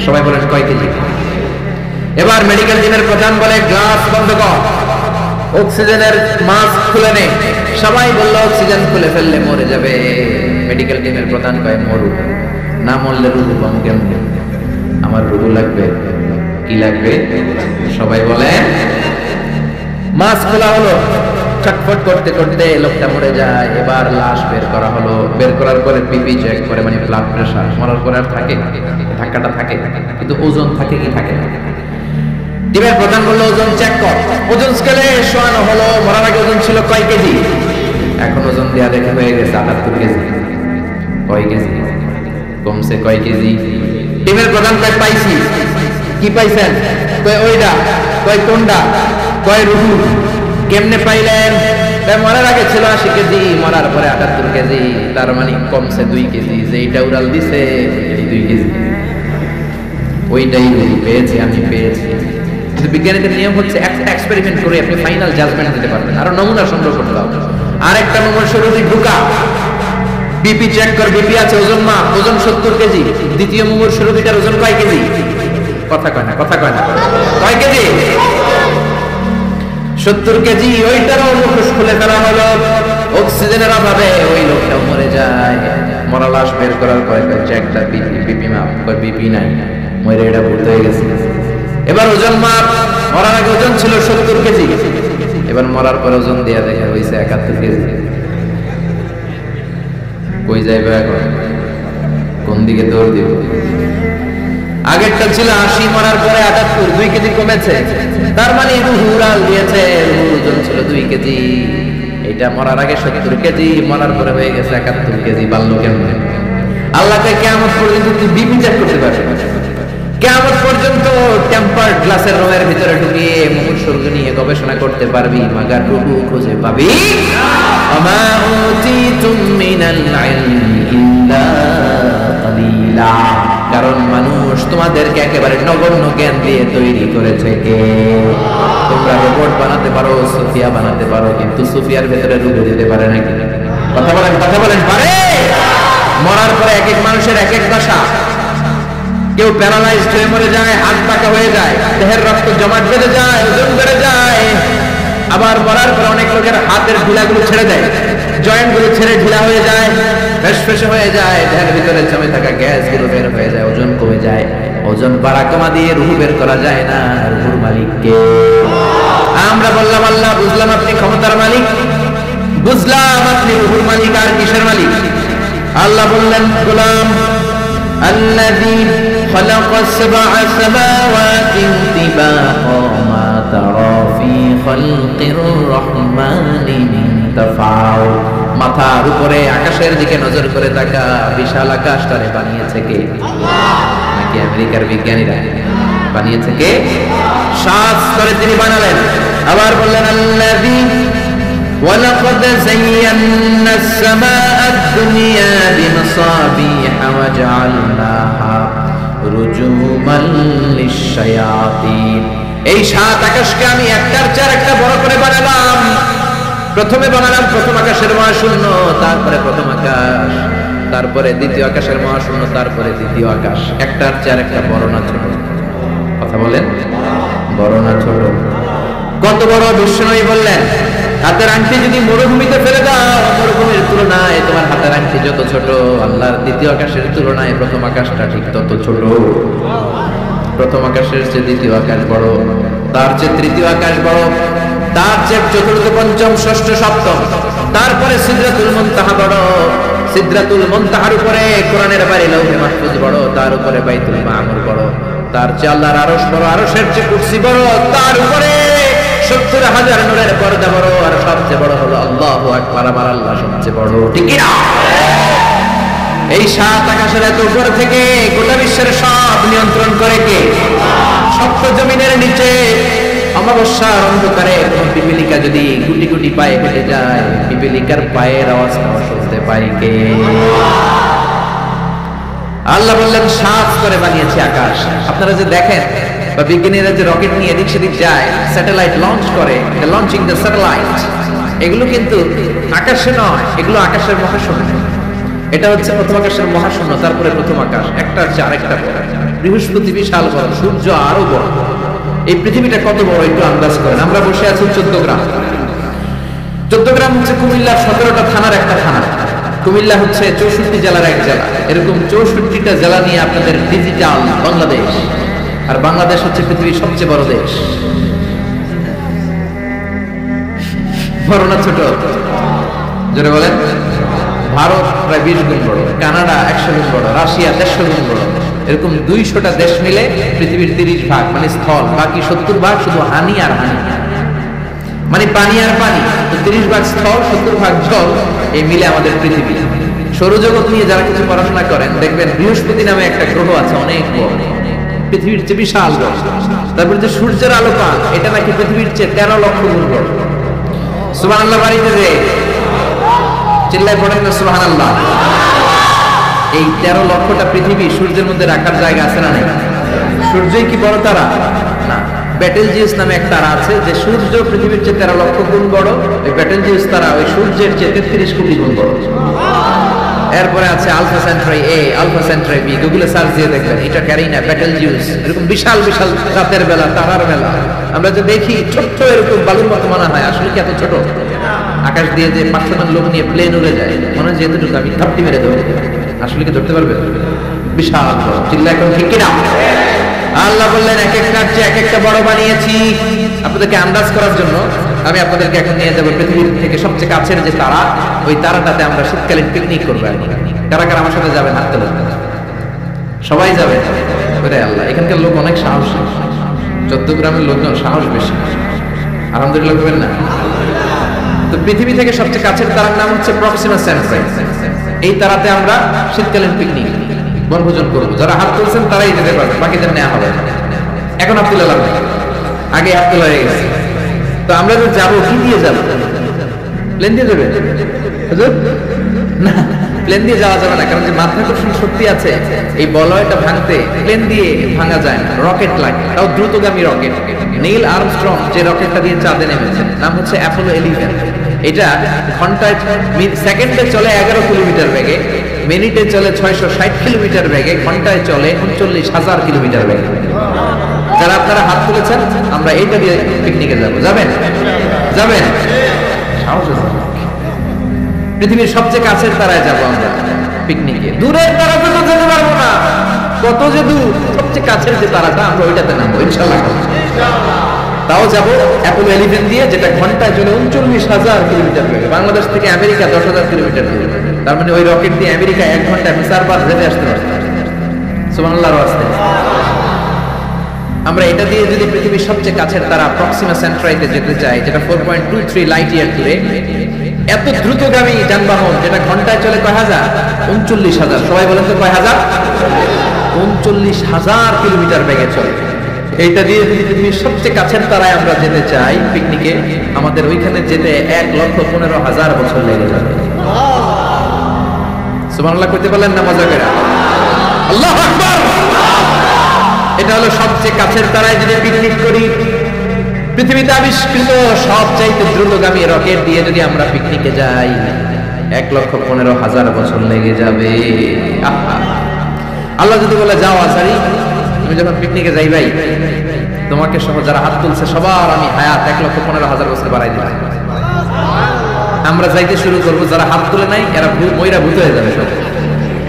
Speaker 1: সবাই বলেন কয় কেজি? এবার মেডিকেল টিমের প্রধান বলে গ্লাস বন্ধ কর, অক্সিজেনের মাস্ক খুলে নে। সবাই বলল অক্সিজেন খুলে ফেললে মরে যাবে। মেডিকেল টিমের প্রধান কয় মরু, না মরলে রুহু পাবো কেমনে? আমার রুহু লাগবে। কি লাগবে? সবাই বলে। মাস্ক খোলা হলো, ছটফট করতে করতে লোকটা মরে যায়। এবার লাশ বের করা হলো। বের করার পরে বিপি চেক করে, মানে ব্লাড প্রেশার। মরার পরে আর থাকে? ধাক্কাটা থাকে, কিন্তু ওজন থাকে কি থাকে না? টিমের প্রধান বললো ওজন চেক কর। ওজন স্কেলে শোয়ানো হলো। মরার আগে ওজন ছিল কয় কেজি? এখন ওজন দেয়া দেখে হয়ে গেছে 78 কেজি। কয় কেজি কমছে? কয় কেজি? টিমের প্রধান কয় পাইছি। কি পাইছেন? কয় ওইটা। কয় কোনটা? কয় রুহু। কেমনে পাইলেন? মরার আগে ছিল 80 কেজি, মরার পরে 78 কেজি। তার মানে কমছে 2 কেজি। যে এইটা উড়াল দিছে এই 2 কেজি, ওইটাই পেয়েছি, আমি পেয়েছি। কিন্তু বিজ্ঞানীদের নিয়ম হচ্ছে একটা এক্সপেরিমেন্ট করে আপনি ফাইনাল জাজমেন্ট দিতে পারবেন। আরো নমুনা সংগ্রহ করতে হবে। আরেকটা নমুনা শরীরে ঢুকা, বিপি চেক কর, বিপি আছে, ওজন মা, ওজন 70 কেজি। দ্বিতীয় মুমুর শরীরটার ওজন কয় কেজি? কথা কয় না, কথা কয় না। কয় কেজি? 70 কেজি। ওইটারও মুখোশ খুলে ফেলা হলো। অক্সিজেনের অভাবে ওই লোকটাও মরে যায়। মরা লাশ বের করার পরে চেকটা বিপি মাপ, কয় বিপি নাই, মরে এটা ভূত হয়ে গেছে। এবার ওজন মাপ। মরার আগে ওজন ছিল 70 কেজি, এবার মরার পর ওজন দেয়া দেখা হয়েছে 71 কেজি। কই যাইবে এখন? কোন দিকে দৌড় দিব? আগেরটা ছিল 80, মরার পরে 78, 2 কেজি কমেছে। তার মানে রুহু উড়াল দিয়েছে। রুহুর ওজন ছিল 2 কেজি। এটা মরার আগে 70 কেজি, মরার পরে হয়ে গেছে 71 কেজি। বাড়লো কেমনে? আল্লাহকে কিয়ামত পর্যন্ত তুই বিপি চেক করতে পারবি। কিয়ামত পর্যন্ত টেম্পারড গ্লাসের রঙের ভিতরে ঢুকিয়ে মুমূর্ষুর নিয়ে গবেষণা করতে পারবি, মাগার রুহু খুঁজে পাবি। আমা উতিতুম মিনাল ইলমি ইল্লা কালিলা। কারণ মানুষ তোমাদেরকে একেবারে নগণ্য জ্ঞান দিয়ে তৈরি করেছে কে? তোমরা রোবট বানাতে পারো, সুফিয়া বানাতে পারো, কিন্তু সুফিয়ার ভেতরে রুহু দিতে পারে নাকি? কথা বলেন, কথা বলেন, পারে? মরার পরে এক এক মানুষের এক এক দশা। কেউ প্যারালাইজড হয়ে মরে যায়, হাত পাকা হয়ে যায়, দেহের রক্ত জমাট বেঁধে যায়, ওজন বেড়ে যায়। আবার মরার পর অনেক লোকের হাতের ঢিলাগুলো ছেড়ে দেয়, জয়েন্ট গুলো ছেড়ে ঢিলা হয়ে যায়, ফেসফেসে হয়ে যায়, দেহের ভিতরে জমে থাকা গ্যাস গুলো বের হয়ে যায়, ওজন কমে যায়। ওজন বাড়া কমা দিয়ে রুহু বের করা যায় না। রুহুর মালিক কে? আমরা বললাম আল্লাহ, বুঝলাম আপনি ক্ষমতার মালিক, বুঝলাম আপনি রুহুর মালিক। আর কিসের মালিক? আল্লাহ বললেন গোলাম الذي خلق 7 سماوات طباقا ما ترى في خلق الرحمن من تفاوت। মাথার উপরে আকাশের দিকে নজর করে তাকা, বিশাল আকাশটারে বানিয়েছে কে? নাকি আমেরিকার বিজ্ঞানীরা? বানিয়েছে কে? 7 স্তরে তিনি বানালেন। আবার বললেন আল্লাযী ولقد زينا السماء الدنيا بمصابيح وجعلناها رجوما للشياطين। এই 7 আকাশকে আমি একটার চেয়ে একটা বড় করে বানালাম। প্রথমে বানালাম প্রথম আকাশের মহাশূন্য, তারপরে প্রথম আকাশ, তারপরে দ্বিতীয় আকাশের মহাশূন্য, তারপরে দ্বিতীয় আকাশ। একটার চেয়ে একটা বড় না ছোট? কথা বলেন, বড় না ছোট? কত বড়? বিশ্বনবী বললেন হাতের আংটি যদি মরুভূমিতে ফেলে দাও, মরুভূমির তুলনায় তোমার হাতের আংটি যত ছোট, আল্লাহর দ্বিতীয় আকাশের তুলনায় প্রথম আকাশটা ঠিক তত ছোট। প্রথম আকাশের চেয়ে দ্বিতীয় আকাশ বড়, তার চেয়ে তৃতীয় আকাশ বড়, তার চেয়ে চতুর্থ, পঞ্চম, ষষ্ঠ, সপ্তম, তারপরে সিদরাতুল মুনতাহা বড়। সিদরাতুল মুনতাহার উপরে কোরআনের বাড়ি লৌহে মাহফুজ বড়, তার উপরে বাইতুল মামুর বড়, তার চেয়ে আল্লাহর আরশ বড়, আরশের চেয়ে কুরসি বড়, তার উপরে 70,000 নূরের পর্দা বড়, আর সবচেয়ে বড় হলো আল্লাহু আকবার, আমার আল্লাহ সবচেয়ে বড়। ঠিক কি না? এই 7 আকাশের এত উপর থেকে গোটা বিশ্বের সব নিয়ন্ত্রণ করে কে? সপ্ত জমিনের নিচে অমাবস্যার অন্ধকারে কোন পিপিলিকা যদি গুটি গুটি পায়ে হেঁটে যায়, পিপিলিকার পায়ের আওয়াজটাও শুনতে পায় কে? আল্লাহ বললেন 7 করে বানিয়েছে আকাশ। আপনারা যে দেখেন বা বিজ্ঞানীরা যে রকেট নিয়ে এদিক সেদিক যায়, স্যাটেলাইট লঞ্চ করে, লঞ্চিং দ্য স্যাটেলাইট, এগুলো কিন্তু আকাশে নয়, এগুলো আকাশের মহাশূন্য। এটা হচ্ছে প্রথম আকাশের মহাশূন্য, তারপরে প্রথম আকাশ, একটার চেয়ে আরেকটা বড়। বৃহস্পতি বিশাল বড়, সূর্য আরো বড়, এই পৃথিবীটা কত বড় একটু আন্দাজ করেন। আমরা বসে আছি 14 গ্রাম। 14 গ্রাম হচ্ছে কুমিল্লার 17টা থানার একটা থানা। কুমিল্লা হচ্ছে 64 জেলার এক জেলা। এরকম 64টা জেলা নিয়ে আপনাদের ডিজিটাল বাংলাদেশ। আর বাংলাদেশ হচ্ছে পৃথিবীর সবচেয়ে বড় দেশ। বড় না ছোট? জোরে বলেন। ভারত প্রায় 20 গুণ বড়, কানাডা 100 গুণ বড়, রাশিয়া 150 গুণ বড়। এরকম 200টা দেশ মিলে পৃথিবীর 30 ভাগ মানে স্থল, বাকি 70 ভাগ শুধু হানি আর হানি, মানে পানি আর পানি। তো 30 ভাগ স্থল, 70 ভাগ জল, এই মিলে আমাদের পৃথিবী। সৌরজগৎ নিয়ে যারা কিছু পড়াশোনা করেন দেখবেন বৃহস্পতি নামে একটা গ্রহ আছে, অনেক বড়, পৃথিবীর চেয়ে বিশাল বড়। তারপরে যে সূর্যের আলো পান, এটা নাকি পৃথিবীর চেয়ে 13 লক্ষ গুণ বড়। সুবহানাল্লাহ বাড়িতে যে চিল্লায় পড়েন না সুবহানাল্লাহ। এই 13 লক্ষটা পৃথিবী সূর্যের মধ্যে রাখার জায়গা আছে না? নেই। সূর্যই কি বড় তারা? না। ব্যাটেলজিউস নামে এক তারা আছে, যে সূর্য পৃথিবীর চেয়ে 13 লক্ষ গুণ বড়। ওই ব্যাটেলজিউস তারা ওই সূর্যের চেয়ে 33 কোটি গুণ বড়। এরপরে আছে আলফা সেন্ট্রাই এ, আলফা সেন্ট্রাই বি, গুগলে সার্চ দিয়ে দেখবেন এটা ক্যারিনা, ব্যাটেলজিউস। এরকম বিশাল বিশাল রাতের বেলা, তারার বেলা আমরা যে দেখি ছোট্ট এরকম বালুর মতো মনে হয়, আসলে কি এত ছোট? আকাশ দিয়ে যে 500 জন লোক নিয়ে প্লেন উড়ে যায়, মনে হয় যেহেতু আমি ধাপ্তি মেরে দেবো। আসলে কি ধরতে পারবে? বিশাল বড়। চিল্লা এখন ঠিক কিনা? আল্লাহ বললেন এক একটার চেয়ে এক একটা বড় বানিয়েছি। আপনাদেরকে আন্দাজ করার জন্য আমি আপনাদেরকে এখন নিয়ে যাবো পৃথিবীর থেকে সবচেয়ে কাছের যে তারা, ওই তারাটাতে আমরা শীতকালীন পিকনিক করবো। কারা কারা আমার সাথে যাবেন? হাত তোলেন। সবাই যাবে? ওরে আল্লাহ, এখানকার লোক অনেক সাহসী। 14 গ্রামের লোকজন সাহস বেশি। আলহামদুলিল্লাহ করবেন না? তো পৃথিবী থেকে সবচেয়ে কাছের তারার নাম হচ্ছে প্রক্সিমা সেন্ট্রাই। এই তারাতে আমরা শীতকালীন পিকনিক বনভোজন করবো। যারা হাত তুলছেন তারাই যেতে পারবে, বাকিদের নেওয়া হবে। এখন হাত তুলে লাগবে, আগে হাত তোলা হয়ে গেছে। তো আমরা যে যাবো, কি দিয়ে যাবো? প্লেন দিয়ে যাবে? না, প্লেন দিয়ে যাওয়া যাবে না, কারণ যে মাধ্যাকর্ষণ শক্তি আছে এই বলয়টা ভাঙতে প্লেন দিয়ে ভাঙা যায় না, রকেট লাগে, তাও দ্রুতগামী রকেট। নীল আর্মস্ট্রং যে রকেটটা দিয়ে চাঁদে নেমেছেন, নাম হচ্ছে অ্যাপোলো 11। এটা ঘন্টায় সেকেন্ডে চলে 11 কিলোমিটার বেগে, মিনিটে চলে 660 কিলোমিটার বেগে, ঘন্টায় চলে 39,000 কিলোমিটার বেগে। যারা আপনারা হাত তুলেছেন, আমরা এইটা দিয়ে পিকনিকে যাবো। যাবেন? যাবেন? সাহস আছে? পৃথিবীর সবচেয়ে কাছের তারায় যাবো আমরা পিকনিকে। দূরের তারাতে তো যেতে পারবো না, কত যে দূর। সবচেয়ে কাছের যে তারাটা, আমরা ওইটাতে নামবো ইনশাআল্লাহ। তাও যাবো অ্যাপোলো 11 দিয়ে, যেটা ঘন্টায় চলে 39,000 কিলোমিটার বেগে। বাংলাদেশ থেকে আমেরিকা 10,000 কিলোমিটার দূরে। তার মানে ওই রকেট দিয়ে আমেরিকা 1 ঘন্টায় 4 যেতে আসতে পারছে। সুবহানাল্লাহর ওয়াস্তে। আমরা এটা দিয়ে যদি পৃথিবীর সবচেয়ে কাছের তারা প্রক্সিমা সেন্ট্রাইতে যেতে চাই, যেটা 4.23 লাইট ইয়ার দূরে, এত দ্রুতগামী যানবাহন যেটা ঘন্টায় চলে কয় হাজার? 39,000। সবাই বলেন তো কয় হাজার? 39,000 কিলোমিটার বেগে চলে। এইটা দিয়ে যদি পৃথিবীর সবচেয়ে কাছের তারায় আমরা যেতে চাই পিকনিকে, আমাদের ওইখানে যেতে 1,15,000 বছর লেগে যাবে। সুবহানাল্লাহ কইতে পারলেন না? মজা করে আল্লাহু আকবার। এটা হলো সবচেয়ে কাছের তারায় যদি পিকনিক করি, পৃথিবীতে আবিষ্কৃত সবচাইতে দ্রুতগামী রকেট দিয়ে যদি আমরা পিকনিকে যাই, 1,15,000 বছর লেগে যাবে। আল্লাহ যদি বলে যাও আসারি, তুমি যখন পিকনিকে যাই ভাই, তোমাকে সহ যারা হাত তুলছে সবার আমি হায়াত 1,15,000 বছর বাড়াই দিলাম। আমরা যাইতে শুরু করবো, যারা হাত তুলে নাই এরা মইরা ভূত হয়ে যাবে সব।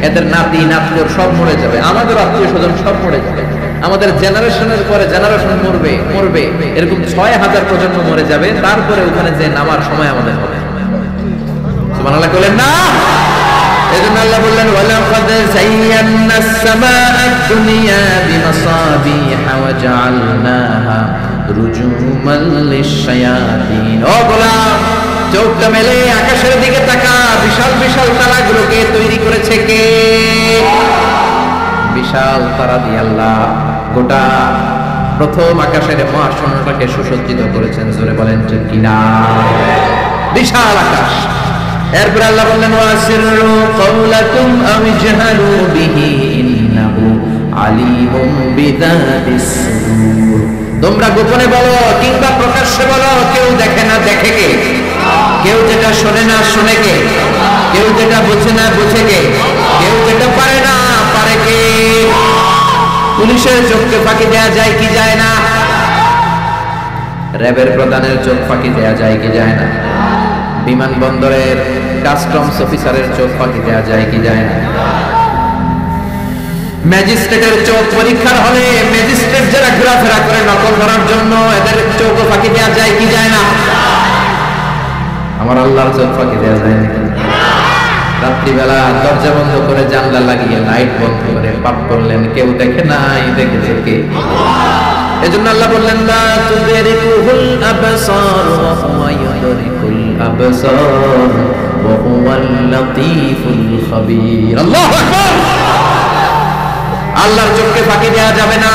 Speaker 1: এদের নাতি নাতকর সব মরে যাবে, আমাদের আত্মীয় স্বজন সব মরে যাবে। আমাদের জেনারেশনের পরে জেনারেশন মরবে মরবে, এরকম 6,000 প্রজন্ম মরে যাবে। তারপরে ওখানে যে নামার সময় আমাদের হবে। সুবহানাল্লাহ বলেন না? এজন্য আল্লাহ বললেন ওয়ালাকাদ যায়্যানাস সামাআদ দুনিয়া বিমাসাবিহা ওয়া জাআলনাহা রুজুমান লিশ-শায়াতিন। ও গোলাম, চোখটা মেলে আকাশের দিকে তাকা, বিশাল বিশাল তারাগুলোকে তৈরি করেছে কে? বিশাল তারা দিয়ে আল্লাহ গোটা প্রথম আকাশের মহাশূন্যটাকে সুসজ্জিত করেছেন। জোরে বলেন ঠিক কিনা? বিশাল আকাশ। এরপর আল্লাহ বললেন ওয়াসিররু কাওলাকুম আও ইজহারু বিহি ইন্নাহু আলিমুম বিযাতিস সুদূর। তোমরা গোপনে বলো কিংবা প্রকাশ্যে বলো, কেউ দেখে না দেখে কে? কেউ যেটা শোনে না শোনে কে? কেউ যেটা বোঝে না বোঝে কে? কেউ যেটা পারে না পারে কে? পুলিশের চোখকে ফাঁকি দেয়া যায় কি যায় না? র্যাবের প্রধানের চোখ ফাঁকি দেয়া যায় কি যায় না? বিমানবন্দরের কাস্টমস অফিসারের চোখ ফাঁকি দেয়া যায় কি যায় না? ম্যাজিস্ট্রেটের চোখ পরীক্ষার হলে ম্যাজিস্ট্রেট যারা ঘোরাফেরা করে নকল ধরার জন্য এদের চোখ ফাঁকি দেয়া যায় কি যায় না? আমার আল্লাহর চোখ ফাঁকি দেয়া যায় না। রাত্রিবেলা দরজা বন্ধ করে জানলা লাগিয়ে লাইট বন্ধ করে পাপ করলেন, কেউ দেখে নাই, দেখেছে কে? এজন্য আল্লাহ বললেন লা তুদরিকুহুল আবসার ওয়া হুয়া ইউদরিকুল আবসার ওয়া হুয়াল লাতীফুল খাবীর। আল্লাহু আকবার। আল্লাহর চোখকে ফাঁকি দেয়া যাবে না।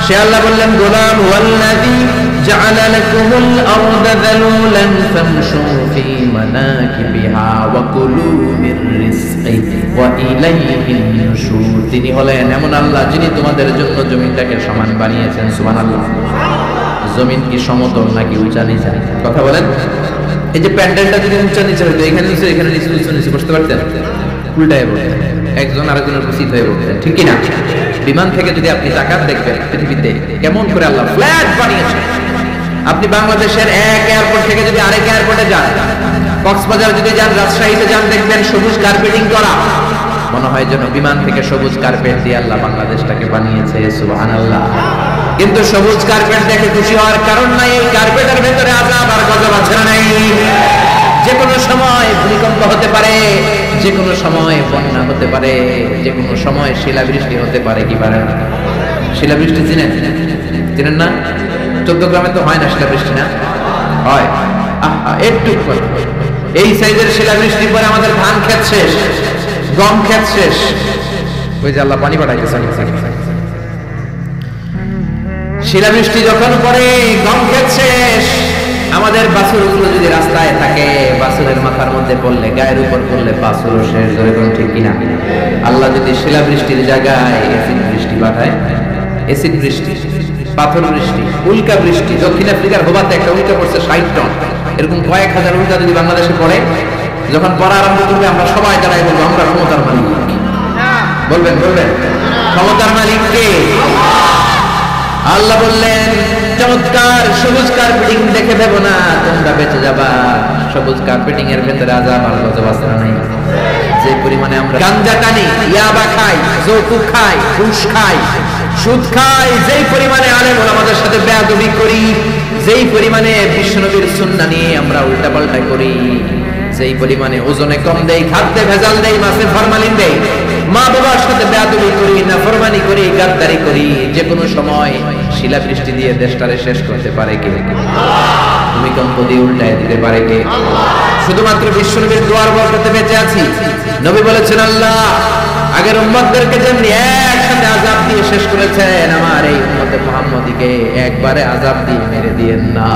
Speaker 1: সে আল্লাহ বললেন গোলাম ওয়াল্লাযী জাআলা লাকুমুল আরদা যালুলান ফামশু ফি মানাকিবিহা ওয়া কুলু মির রিজকি ওয়া ইলাইহিন নুশুর। তিনি হলেন এমন আল্লাহ যিনি তোমাদের জন্য জমিনটাকে সমান বানিয়েছেন। সুবহানাল্লাহ। জমিন কি সমতল নাকি উঁচা নিচা? কথা বলেন। এই যে প্যান্ডেলটা যদি উঁচা নিচা হতো, এখানে নিচে এখানে নিচে উঁচা নিচে বসতে পারতেন? উল্টায় বলতেন, একজন আরেকজনের উপস্থিত হয়ে বলতেন, ঠিক কিনা? বিমান থেকে যদি আপনি তাকান দেখবেন পৃথিবীতে কেমন করে আল্লাহ ফ্ল্যাট বানিয়েছে। আপনি বাংলাদেশের এক এয়ারপোর্ট থেকে যদি আরেক এয়ারপোর্টে যান, কক্সবাজার যদি যান, রাজশাহীতে যান, দেখবেন সবুজ কার্পেটিং করা। মনে হয় যেন বিমান থেকে সবুজ কার্পেট দিয়ে আল্লাহ বাংলাদেশটাকে বানিয়েছে। সুবহানাল্লাহ। কিন্তু সবুজ কার্পেট দেখে খুশি হওয়ার কারণ নাই। এই কার্পেটের ভেতরে আযাব আর গজব আছে না নাই? যে কোনো সময় ভূমিকম্প হতে পারে, যে কোনো সময় বন্যা হতে পারে, যে কোনো সময় শিলাবৃষ্টি হতে পারে। কি পারে না? শিলাবৃষ্টি চিনেন না? 14 গ্রামে তো হয় না শিলাবৃষ্টি, না হয়? একটু এই সাইজের শিলাবৃষ্টি পরে আমাদের ধান ক্ষেত শেষ, গম ক্ষেত শেষ। ওই যে আল্লাহ পানি পাঠাইতেছে। শিলাবৃষ্টি যখন পরে গম ক্ষেত শেষ, আমাদের বাছুরগুলো যদি রাস্তায় থাকে, বাছুরের মাথার মধ্যে পড়লে, গায়ের উপর পড়লে বাছুরও শেষ। ধরে কোন ঠিক কিনা? আল্লাহ যদি শিলাবৃষ্টির জায়গায় এসিড বৃষ্টি পাঠায়, এসিড বৃষ্টি, পাথর বৃষ্টি, উল্কা বৃষ্টি। দক্ষিণ আফ্রিকার হোবাতে একটা উল্কা পড়ছে 60 টন। এরকম কয়েক হাজার উল্কা যদি বাংলাদেশে পড়ে, যখন পড়া আরম্ভ করবে আমরা সবাই দাঁড়াই বলবো আমরা ক্ষমতার মালিক। বলবেন বলবেন ক্ষমতার মালিক কে? আল্লাহ বললেন চমৎকার সবুজ কার্পেটিং দেখে দেব না, তোমরা বেঁচে যাবা। সবুজ কার্পেটিং এর ভেতরে আযাব আর গজব আছে না নাই? যে পরিমাণে আমরা গাঞ্জা টানি, ইয়াবা খাই, যৌতুক খাই, ঘুষ খাই, সুদ খাই, যেই পরিমাণে আলেম ওলামাদের সাথে বেয়াদবি করি, যেই পরিমাণে বিশ্বনবীর সুন্নাহ নিয়ে আমরা উল্টাপাল্টা করি, যেই পরিমাণে ওজনে কম দেই, খাদ্যে ভেজাল দেই, মাছে ফরমালিন দেই, মা বাবার সাথে বেয়াদবি করি, নাফরমানি করি, গাদ্দারি করি, যে কোনো সময় শিলাবৃষ্টি দিয়ে দেশটারে শেষ করতে পারে কে? ভূমিকম্প দিয়ে উল্টায় দিতে পারে কে? শুধুমাত্র বিশ্বনবীর দোয়ার বরকতে বেঁচে আছি। নবী বলেছেন আল্লাহ আগের উম্মতদেরকে যেমনি একসাথে আযাব দিয়ে শেষ করেছেন, আমার এই উম্মতে মুহাম্মদীকে একবারে আযাব দিয়ে মেরে দিয়েন না।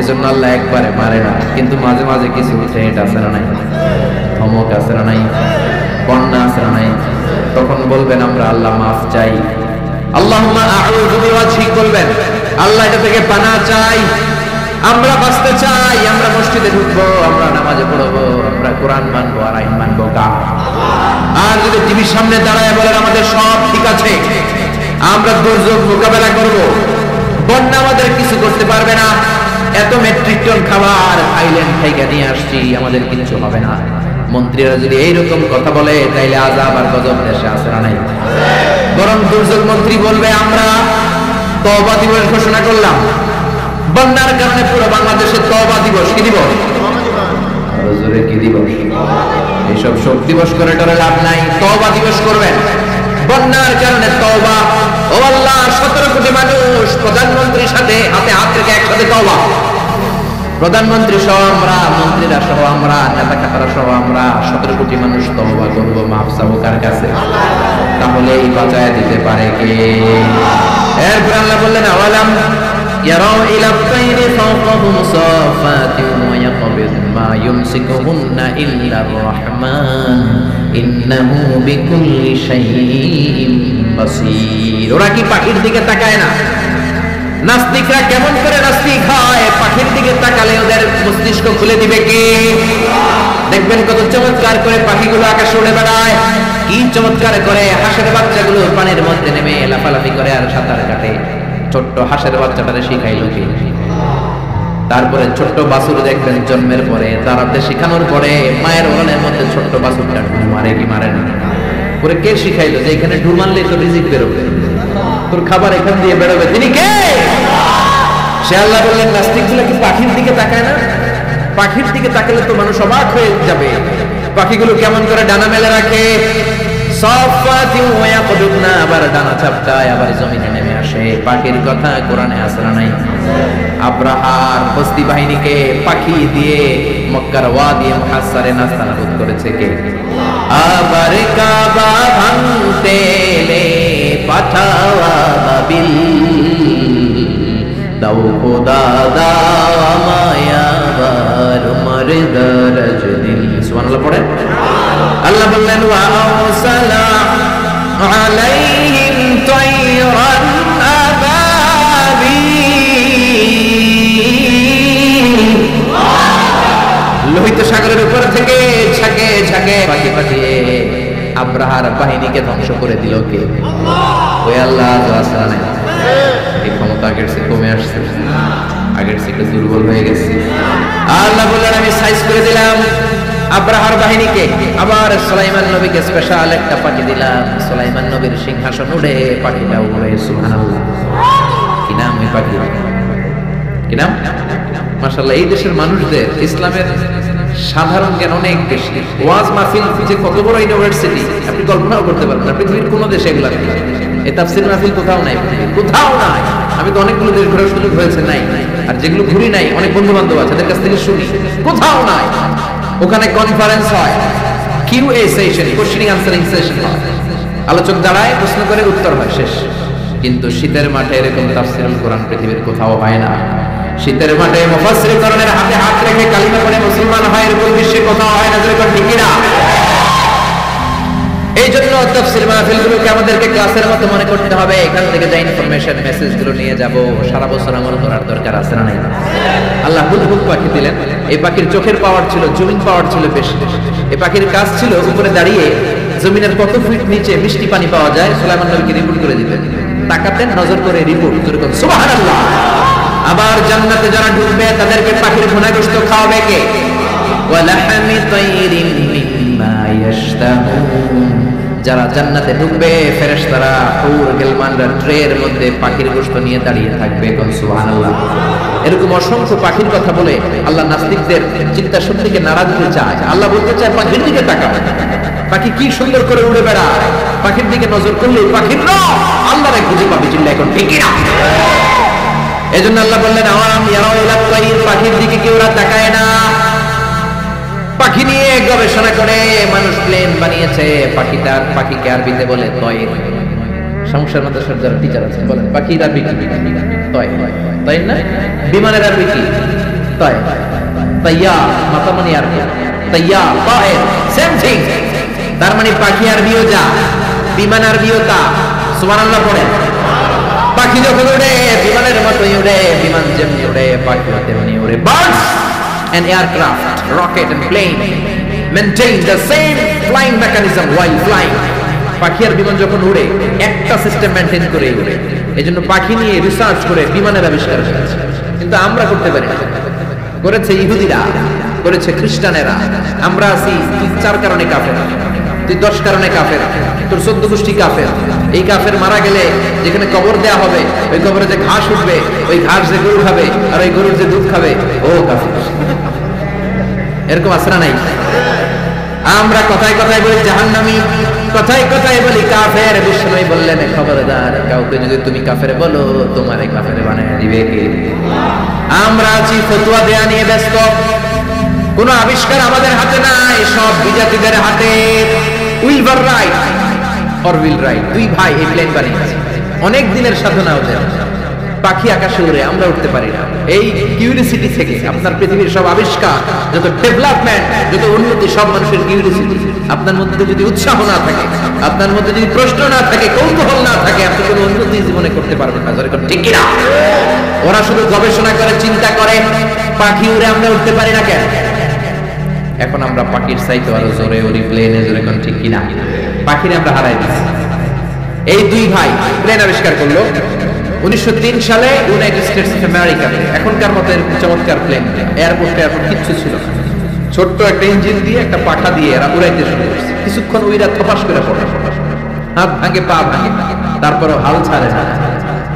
Speaker 1: এজন্য আল্লাহ একবারে মারে না, কিন্তু মাঝে মাঝে কিছু থ্রেট আছে না নাই? ধমক আছে না নাই? বন্যা আছে না নাই? তখন বলবেন আমরা আল্লাহ মাফ চাই। আল্লাহুম্মা আউযু বিওয়াজহিক বলবেন, আল্লাহ এটা থেকে পানাহ চাই। আমরা বাঁচতে চাই, আমরা মসজিদে ঢুকবো, আমরা নামাজে পড়বো, আমরা কোরআন মানবো আর আইন মানবো গা। আর যদি টিভির সামনে দাঁড়ায় বলেন আমাদের সব ঠিক আছে, আমরা দুর্যোগ মোকাবেলা করব, বন্যা আমাদের কিছু করতে পারবে না, এত মেট্রিক টন খাবার থাইল্যান্ড থেকে নিয়ে আসছি, আমাদের কিছু হবে না। মন্ত্রীরা যদি এইরকম কথা বলে তাইলে আযাব আর গজব দেশে আসে না নাই? বরং দুর্যোগ মন্ত্রী বলবে আমরা তওবা দিবস ঘোষণা করলাম, বন্যার কারণে পুরো বাংলাদেশে তওবা দিবস। কি দিবস? জোরে কি দিবস? এইসব শোক দিবস করে টরে লাভ নাই, তওবা দিবস করবেন। বন্যার কারণে তওবা। ও আল্লাহ 17 কোটি মানুষ প্রধানমন্ত্রীর সাথে হাতে হাত রেখে একসাথে তওবা। প্রধানমন্ত্রী সহ আমরা, মন্ত্রীরা সহ আমরা, নেতা খাতারা সহ আমরা 17 কোটি মানুষ তওবা করব, মাফ চাবো কার কাছে? তাহলে এই বাঁচায় দিতে পারে কে? এরপর আল্লাহ বললেন আওয়ালাম ইয়ারাউ ইলা তাইরি ফাওকাহুম সাফাতিন ওয়া ইয়াকবিদ মা ইউমসিকুহুন্না ইল্লার রাহমান ইন্নাহু বিকুল্লি শাইইন বাসীর। ওরা কি পাখির দিকে তাকায় না? নাস্তিকরা কেমন করে নাস্তিক হয়? পাখির দিকে তাকালে ওদের মস্তিষ্ক খুলে দিবে কে? দেখবেন কত চমৎকার করে পাখিগুলো আকাশে উড়ে বেড়ায়, কি চমৎকার করে হাঁসের বাচ্চাগুলো পানির মধ্যে নেমে লাফালাফি করে আর সাঁতার কাটে। ছোট্ট হাঁসের বাচ্চাটারে শিখাইলো কে? তারপরে ছোট্ট বাছুর দেখবেন জন্মের পরে দাঁড়াতে শেখানোর পরে মায়ের ওলানের মধ্যে ছোট্ট বাছুরটা ঢুল মারে কি মারে না? পরে কে শিখাইলো যে এখানে ঢুল মারলে তো রিজিক বেরোবে, তোর খাবার এখান দিয়ে বেরোবে? তিনি কে? সে আল্লাহ বললেন নাস্তিকগুলো কি পাখির দিকে তাকায় না? পাখির দিকে তাকালে তো মানুষ অবাক হয়ে যাবে। পাখিগুলো কেমন করে ডানা মেলে রাখে, আবার ডানা চাপটায়, আবার জমিনে নেমে আসে। পাখির কথা কোরআনে আছে না নাই? আব্রাহার বস্তি বাহিনীকে পাখি দিয়ে মক্কার ওয়াদি মুহাসসারে নাস্তানাবুদ করেছে কে? আবার কাবা ভাঙতে এলে পাঠাওয়া বাবিল, দাও খোদা দাও মায়াবার মরদারাজ দিল। সুবহানাল্লাহ পড়ে। আল্লাহ বললেন ওয়া আরসালা আলাইহিম তায়রান আবাবিল, লোহিত সাগরের উপর থেকে ঝাঁকে ঝাঁকে পাখি পাঠিয়ে আব্রাহার বাহিনীকে ধ্বংস করে দিল কে? ওই আল্লাহ। আসরা নাই, এই ক্ষমতা আগের চেয়ে কমে আসছে, আগের চেয়ে একটু দুর্বল হয়ে গেছে। আল্লাহ বললেন আমি সাইজ করে দিলাম আব্রাহার বাহিনীকে। আবার সুলাইমান নবীকে স্পেশাল একটা পাখি দিলাম। সুলাইমান নবীর সিংহাসন উড়ে, পাখিটা উড়ে। সুবহানাল্লাহ। কি নাম এই পাখি? কি নাম? মাশাআল্লাহ। এই দেশের মানুষদের ইসলামের সাধারণ জ্ঞান অনেক বেশি। ওয়াজ মাহফিল যে কত বড় ইউনিভার্সিটি আপনি কল্পনাও করতে পারবেন না। পৃথিবীর কোনো দেশে এগুলো নেই। এই তাফসীর মাহফিল কোথাও নাই, কোথাও নাই। আমি তো অনেকগুলো দেশ ঘোরার সুযোগ হয়েছে, নাই। আর যেগুলো ঘুরি নাই, অনেক বন্ধু বান্ধব আছে, তাদের কাছ থেকে শুনি, কোথাও নাই। ওখানে কনফারেন্স হয়, QA session, questioning answering session হয়, আলোচক দাঁড়ায়, প্রশ্ন করে, উত্তর হয়, শেষ। কিন্তু শীতের মাঠে এরকম তাফসীরুল কোরআন পৃথিবীর কোথাও হয় না। শীতের মাঠে মুফাসসিরগণের হাতে হাত রেখে কালিমা পড়ে মুসলমান হয়, এরকম বিশ্বে কোথাও হয় না। যেরকম ঠিক না? এই জন্য তাফসীর মাহফিলগুলোকে আমাদেরকে ক্লাসের মতো মনে করতে হবে। এখান থেকে যা ইনফরমেশন মেসেজগুলো নিয়ে যাব, সারা বছর আমল করার দরকার আছে না নাই? আল্লাহ হুদহুদ পাখি দিলেন। এই পাখির চোখের পাওয়ার ছিল, জমিন পাওয়ার ছিল বেশি। এই পাখির কাজ ছিল উপরে দাঁড়িয়ে জমিনের কত ফিট নিচে মিষ্টি পানি পাওয়া যায় সুলাইমান নবীকে রিপোর্ট করে দিতেন। তাকাতেন, নজর করে রিপোর্ট। যেরকম সুবহানাল্লাহ। আবার জান্নাতে যারা ঢুকবে তাদেরকে পাখির ভুনা গোশত খাওয়াবে কে? ওয়ালাহমি তাইরিম মিম্মা ইয়াশতাহুন। যারা জান্নাতে ঢুকবে ফেরেশতারা হুর গিলমানরা ট্রের মধ্যে পাখির গোশত নিয়ে দাঁড়িয়ে থাকবে। কোন সুবহানাল্লাহ। এরকম অসংখ্য পাখির কথা বলে আল্লাহ নাস্তিকদের চিন্তা শক্তিকে নাড়া দিতে চায়। আল্লাহ বলতে চায় পাখির দিকে তাকাও। পাখি কি সুন্দর করে উড়ে বেড়ায়, পাখির দিকে নজর করলে পাখির না আল্লাহরে খুঁজে পাবে। চিল্লা এখন ঠিক না? এজন্য আল্লাহ বললেন আওয়াম ইয়ারাউ ইলা তাইর, পাখির দিকে কি ওরা তাকায় না? পাখি নিয়ে গবেষণা করে মানুষ প্লেন বানিয়েছে। পাখিকে আরবিতে বলে তয়র। সংসার মাদ্রাসার যারা টিচার আছেন বলেন পাখির আরবি কি? তয়। তাই না? বিমানের আরবি কি? তয়। তাইয়া মাতামানি আরবি তাইয়া, তয়ের সেম থিং। তার মানে পাখি আরবিও যা, বিমান আরবিও তা। সুবহানাল্লাহ পড়েন। পাখি যখন উড়ে বিমানের মতোই উড়ে, বিমান যেমনি উড়ে পাখিও তেমনি উড়ে। Birds and aircraft, rocket and plane maintain the same flying mechanism while flying. পাখি আর বিমান যখন উড়ে একটা সিস্টেম মেইনটেইন করে উড়ে। এজন্য পাখি নিয়ে রিসার্চ করে বিমানের আবিষ্কার করেছে। কিন্তু আমরা করতে পারি না। করেছে ইহুদিরা, করেছে খ্রিস্টানেরা। আমরা আছি তুই 4 কারণে কাফের, তুই 10 কারণে কাফের, তোর 14 গোষ্ঠী কাফের। এই কাফের মারা গেলে যেখানে কবর দেয়া হবে ওই কবরে যে ঘাস উঠবে, ওই ঘাস যে গরু খাবে আর ওই গরুর যে দুধ খাবে ও কাফের। এরকম আসরা নাই? আমরা কথায় কথায় বলি জাহান্নামী, কথায় কথায় বলি কাফের। বিশ্বনবী বললেন খবরদার, কাউকে যদি তুমি কাফের বলো তোমারে কাফের বানায় দিবে কে? আমরা আছি ফতোয়া দেয়া নিয়ে ব্যস্ত। কোন আবিষ্কার আমাদের হাতে নাই, সব বিজাতিদের হাতে। উইলভার রাইট অর উইল রাইট, দুই ভাই এই প্লেন বানিয়েছে। অনেক দিনের সাধনা ওদের। পাখি আকাশে উড়ে, আমরা উঠতে পারি না। এই কিউরিসিটি থেকে আপনার পৃথিবীর সব আবিষ্কার, যত ডেভেলপমেন্ট, যত উন্নতি, সব মানুষের কিউরিসিটি। আপনার মধ্যে যদি উৎসাহ না থাকে, আপনার মধ্যে যদি প্রশ্ন না থাকে, কৌতূহল না থাকে, আপনি কোনো উন্নতি জীবনে করতে পারবেন না। ঠিক কি না? ওরা শুধু গবেষণা করে, চিন্তা করে। পাখি উড়ে, আমরা উঠতে পারি না কেন? এখন আমরা পাখির চাইতে আরো জোরে উড়ি, প্লেনে জোরে। কোন ঠিক কি না? পাখিরে আমরা হারাই দিচ্ছি। এই দুই ভাই প্লেন আবিষ্কার করলো। 1903 সালে ইউনাইটেড স্টেটস অফ আমেরিকাতে এখনকার মতো এরকম চমৎকার প্লেন এয়ারপোর্টে এখন কিচ্ছু ছিল না, ছোট্ট একটা ইঞ্জিন দিয়ে একটা পাখা দিয়ে এরা উড়াইতে শুরু করছে। কিছুক্ষণ উইরা থপাস করে পড়ে, হাত ভাঙে পা ভাঙে, তারপরে হাল ছাড়ে না।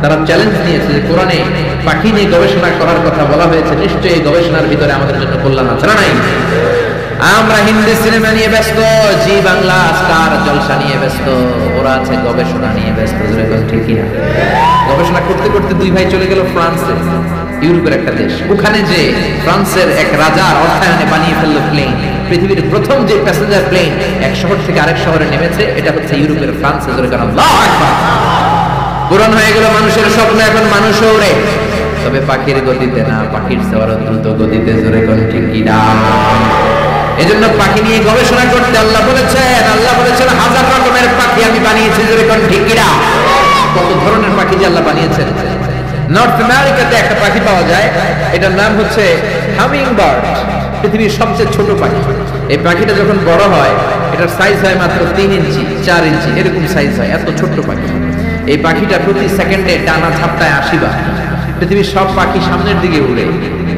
Speaker 1: তারা চ্যালেঞ্জ নিয়েছে যে কোরআনে পাখি নিয়ে গবেষণা করার কথা বলা হয়েছে, নিশ্চয়ই এই গবেষণার ভিতরে আমাদের জন্য কল্যাণ আছে না নাই? আমরা হিন্দি সিনেমা নিয়ে ব্যস্ত, জি বাংলা স্টার জলসা নিয়ে ব্যস্ত, ওরা আছে গবেষণা নিয়ে ব্যস্ত। ঠিকই না? গবেষণা করতে করতে দুই ভাই চলে গেল ফ্রান্সে, ইউরোপের একটা দেশ। ওখানে যে ফ্রান্সের এক রাজার অর্থায়নে বানিয়ে ফেললো প্লেন, পৃথিবীর প্রথম যে প্যাসেঞ্জার প্লেন এক শহর থেকে আরেক শহরে নেমেছে, এটা হচ্ছে ইউরোপের ফ্রান্সে। জোরে কারণ আল্লাহু আকবার। পূরণ হয়ে গেল মানুষের স্বপ্ন, এখন মানুষও ওড়ে, তবে পাখির গতিতে না, পাখির চেয়ে দ্রুত গতিতে। জোরে কোন ঠিক কিনা? এজন্য পাখি নিয়ে গবেষণা করতে আল্লাহ বলেছেন হাজার রকমের পাখি আমি বানিয়েছি। জোরে কোন ঠিক কিনা? কত ধরনের পাখি যে আল্লাহ বানিয়েছেন। নর্থ আমেরিকাতে একটা পাখি পাওয়া যায়, এটার নাম হচ্ছে হামিং বার্ড, পৃথিবীর সবচেয়ে ছোট পাখি। এই পাখিটা যখন বড় হয়, এটার সাইজ হয় মাত্র 3 ইঞ্চি 4 ইঞ্চি এরকম সাইজ হয়, এত ছোট্ট পাখি। এই পাখিটা প্রতি সেকেন্ডে টানা ঝাপটায় 80 বার। পৃথিবীর সব পাখি সামনের দিকে উড়ে,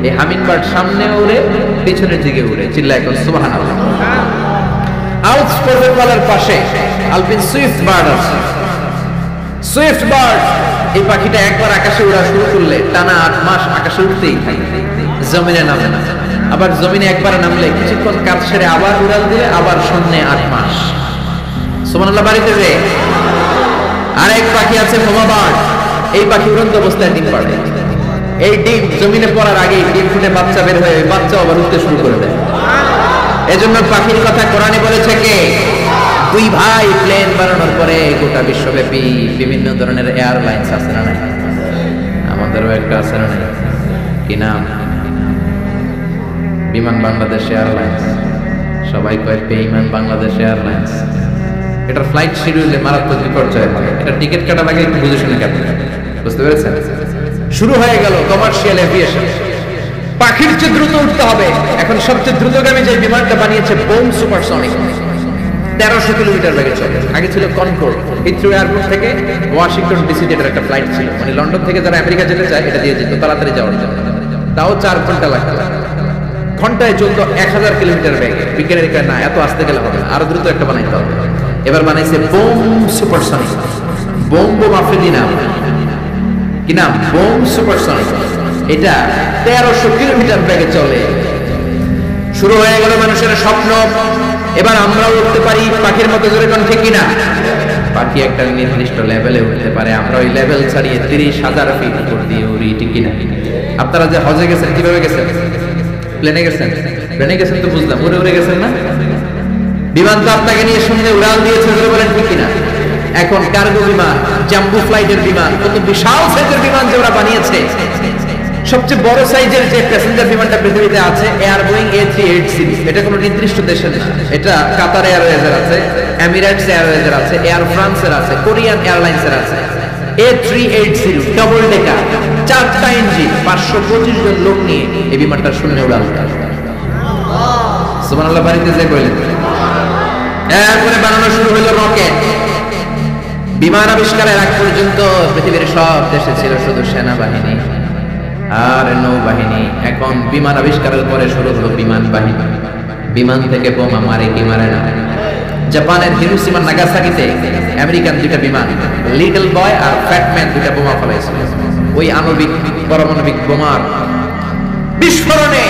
Speaker 1: এই হামিং বার্ড সামনে উড়ে, পিছনের দিকে উড়ে। চিল্লায় এখন সুবহানাল্লাহ। আল্পস পর্বতমালার পাশে আলপিন সুইফট বার্ড আছে। সুইফট বার্ড এই পাখিটা একবার আকাশে উড়া শুরু করলে টানা 8 মাস আকাশে উঠতেই থাকে, জমিনে নামে না। আবার জমিনে একবার নামলে কিছুক্ষণ কাজ সেরে আবার উড়াল দিলে আবার শূন্যে 8 মাস। সুবহানাল্লাহ। বাড়িতে যে আরেক পাখি আছে বোমা বার্ড, এই পাখি উড়ন্ত অবস্থায় ডিম পাড়ে। এই ডিম জমিনে পড়ার আগেই ডিম ফুটে বাচ্চা বের হয়ে বাচ্চা আবার উঠতে শুরু করে দেয়। এজন্য পাখির কথা কোরআনে বলেছে কে? দুই ভাই প্লেন বানানোর পরে গোটা বিশ্বব্যাপী বিভিন্ন ধরনের এয়ারলাইন্স আছে না নাই? আমাদেরও একটা আছে না নাই? কি নাম? বিমান বাংলাদেশ এয়ারলাইন্স। সবাই কয় বেঈমান বাংলাদেশ এয়ারলাইন্স। এটার ফ্লাইট শিডিউলে মারাত্মক বিপর্যয় হয়। এটা টিকিট কাটার আগে একটু বুঝে শুনে কাটবে, বুঝতে পেরেছেন? শুরু হয়ে গেল কমার্শিয়াল এভিয়েশন। পাখির চেয়ে দ্রুত উঠতে হবে। এখন সবচেয়ে দ্রুতগামী যে বিমানটা বানিয়েছে বোম সুপারসনিক, 1300 কিলোমিটার বেগে চলে। আগে ছিল কনকর্ড, হিথ্রো এয়ারপোর্ট থেকে ওয়াশিংটন ডিসিতে এটার একটা ফ্লাইট ছিল, মানে লন্ডন থেকে যারা আমেরিকা যেতে চায় এটা দিয়ে যেত তাড়াতাড়ি যাওয়ার জন্য। তাও 4 ঘন্টা লাগতো। ঘন্টায় চলতো 1000 কিলোমিটার বেগে। বিজ্ঞানীরা না, এত আসতে গেলে হবে না, আরো দ্রুত একটা বানাইতে হবে। এবার বানাইছে বোম সুপারসনিক। বোম আফ্রিদি নাম, কি নাম? Bomb supersonic. এটা 1300 কিলোমিটার বেগে চলে। শুরু হয়ে গেল মানুষের স্বপ্ন, এবার আমরাও উঠতে পারি পাখির মতো। জোরে কোন ঠিক কিনা? পাখি একটা নির্দিষ্ট লেভেলে উঠতে পারে, আমরা ওই লেভেল ছাড়িয়ে 30,000 ফিট উপর দিয়ে উড়ি। ঠিক কিনা? আপনারা যে হজে গেছেন কিভাবে গেছেন? প্লেনে গেছেন? প্লেনে গেছেন তো বুঝলাম, উড়ে উড়ে গেছেন না? বিমান তো আপনাকে নিয়ে শূন্যে উড়াল দিয়েছে। জোরে বলেন ঠিক কিনা? এখন কার্গো বিমান, জাম্বো ফ্লাইটের বিমান, কত বিশাল সাইজের বিমান যে ওরা বানিয়েছে। সবচেয়ে বড় সাইজের যে প্যাসেঞ্জার বিমানটা পৃথিবীতে আছে এয়ার বোয়িং A380। এটা কোনো নির্দিষ্ট দেশের না, এটা কাতার এয়ারওয়েজের আছে, এমিরেটস এয়ারওয়েজের আছে, এয়ার ফ্রান্সের আছে, কোরিয়ান এয়ারলাইন্সের আছে। A380 ডবল ডেকার, 4টা ইঞ্জিন, 525 জন লোক নিয়ে এই বিমানটা শূন্যে উড়াল দেয়। সুবহানাল্লাহ। বাড়িতে যে কইলেন। এরপরে বানানো শুরু হলো রকেট। বিমান আবিষ্কারের আগ পর্যন্ত পৃথিবীর সব দেশে ছিল শুধু সেনাবাহিনী আর নৌবাহিনী। এখন বিমান আবিষ্কারের পরে শুরু হলো বিমান বাহিনী। বিমান থেকে বোমা মারে কি মারে না? জাপানের হিরোশিমা নাগাসাকিতে আমেরিকান 2টা বিমান, লিটল বয় আর ফ্যাটম্যান, 2টা বোমা ফেলেছিল। ওই আণবিক পারমাণবিক বোমার বিস্ফোরণে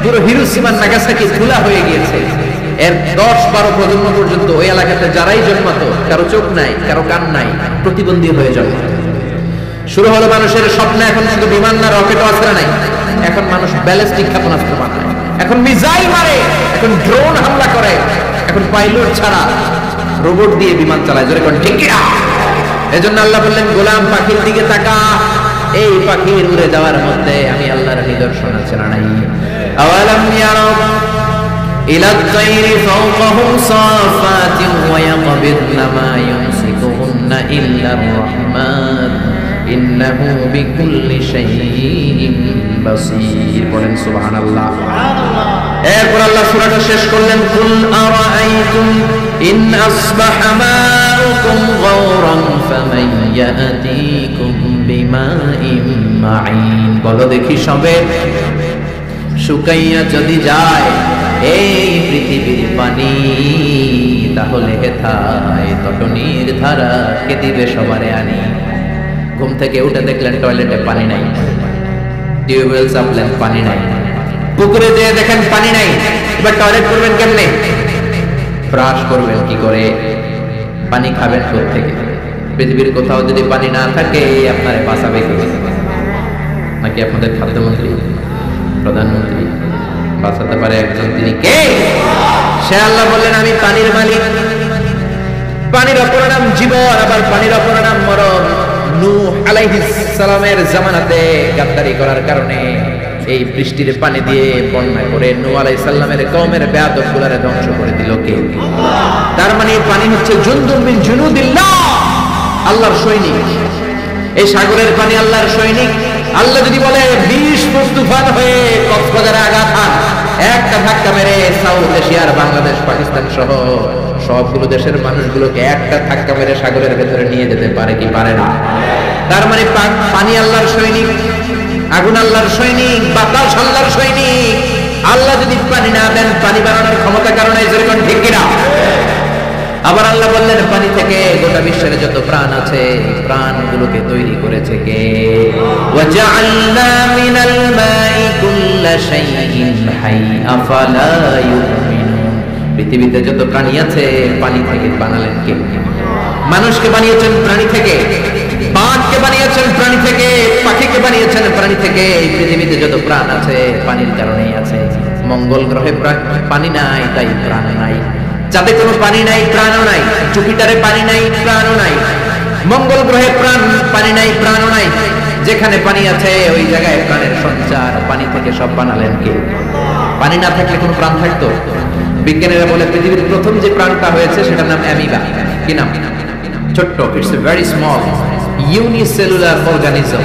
Speaker 1: পুরো হিরোশিমা নাগাসাকি ধুলা হয়ে গিয়েছে। এর 10-12 প্রজন্ম পর্যন্ত ওই এলাকাতে যারাই জন্মাতো, কারো চোখ নাই, কারো কান নাই, প্রতিবন্ধী হয়ে জন্ম। শুরু হলো মানুষের স্বপ্ন। এখন শুধু বিমান না, রকেটও আছে না নাই? এখন মানুষ ব্যালিস্টিক ক্ষেপণাস্ত্র বানায়, এখন মিসাইল মারে, এখন ড্রোন হামলা করে, এখন পাইলট ছাড়া রোবট দিয়ে বিমান চালায়। জোরে কোন ঠিক কিনা? এজন্য আল্লাহ বললেন, গোলাম পাখির দিকে তাকা, এই পাখির উড়ে যাওয়ার মধ্যে আমি আল্লাহর নিদর্শন আছে না নাই? আওয়ালাম ইয়ারাউ ইলা আত-তায়রি ফাওকাহুম সাফাতিন ওয়া ইয়াকবিদনা মা ইউমসিকুহুন্না ইল্লা আর-রাহমান ইন্নাহু বিকুল্লি শাইইন বাসীর। বলেন সুবহানাল্লাহ। এরপর আল্লাহ সূরাটা শেষ করলেন, কুল আরাআইতুম ইন আসবাহা মাউকুম গাওরান ফামান ইয়াতিকুম বিমাইম মাইন। বলো দেখি সবে শুকাইয়া যদি যায় এই পৃথিবীর পানি, তাহলে হেথায় তটনির ধারা কে দিবে সবারে আনি। ঘুম থেকে উঠে দেখলেন টয়লেটে পানি নাই, টিউবওয়েল চাপলেন পানি নাই, পুকুরে যেয়ে দেখেন পানি নাই, এবার টয়লেট করবেন কেমনে? ব্রাশ করবেন কি করে? পানি খাবেন কোথা থেকে? পৃথিবীর কোথাও যদি পানি না থাকে আপনারে বাঁচাবে কে? নাকি আপনাদের খাদ্যমন্ত্রী, প্রধানমন্ত্রী? বাঁচাতে পারে একজন, তিনি কে? সে আল্লাহ বললেন আমি পানির মালিক। পানির অপর নাম জীবন, আবার পানির অপর নাম মরণ। নূহ আলাইহিস সালামের জামানাতে গাদ্দারি করার কারণে এই বৃষ্টির পানি দিয়ে বন্যা করে নূহ আলাইহিস সালামের কওমের বেয়াদবগুলোরে ধ্বংস করে দিল কে? তার মানে পানি হচ্ছে জুনদুম মিন জুনুদিল্লাহ, আল্লাহর সৈনিক। এই সাগরের পানি আল্লাহর সৈনিক। আল্লাহ যদি বলে 20 ফুট তুফান হয়ে কক্সবাজারে আঘাত হান, একটা ধাক্কা মেরে সাউথ এশিয়ার বাংলাদেশ, পাকিস্তান সহ সবগুলো দেশের মানুষগুলোকে একটা ধাক্কা মেরে সাগরের ভেতরে নিয়ে যেতে পারে কি পারে না? তার মানে পানি আল্লাহর সৈনিক, আগুন আল্লাহর সৈনিক, বাতাস আল্লাহর সৈনিক। আল্লাহ যদি পানি না দেন, পানি বানানোর ক্ষমতা কারণে যেরকম ঠিক কিনা? আবার আল্লাহ বললেন পানি থেকে গোটা বিশ্বের যত প্রাণ আছে প্রাণগুলোকে তৈরি করেছে কে? ওয়াজআলনা মিনাল মাই কুল্লা শাইইন হাই আফালা ইউমিনুন। পৃথিবীতে যত প্রাণী আছে পানি থেকে বানালেন কে? মানুষকে বানিয়েছেন প্রাণী থেকে, বাঘকে বানিয়েছেন প্রাণী থেকে, পাখিকে বানিয়েছেন প্রাণী থেকে। এই পৃথিবীতে যত প্রাণ আছে পানির কারণেই আছে। মঙ্গল গ্রহে পানি নাই, তাই প্রাণ নাই। যাতে কোনো পানি নাই, প্রাণও নাই। জুপিটারে পানি নাই, প্রাণও নাই। মঙ্গল গ্রহে পানি নাই, প্রাণও নাই। যেখানে পানি আছে ওই জায়গায় প্রাণের সঞ্চার। পানি থেকে সব বানালেন কে? পানি না থাকলে কোনো প্রাণ থাকতো? বিজ্ঞানীরা বলে পৃথিবীর প্রথম যে প্রাণটা হয়েছে সেটার নাম অ্যামিবা। কি নাম? ছোট্ট, it's a very small unicellular organism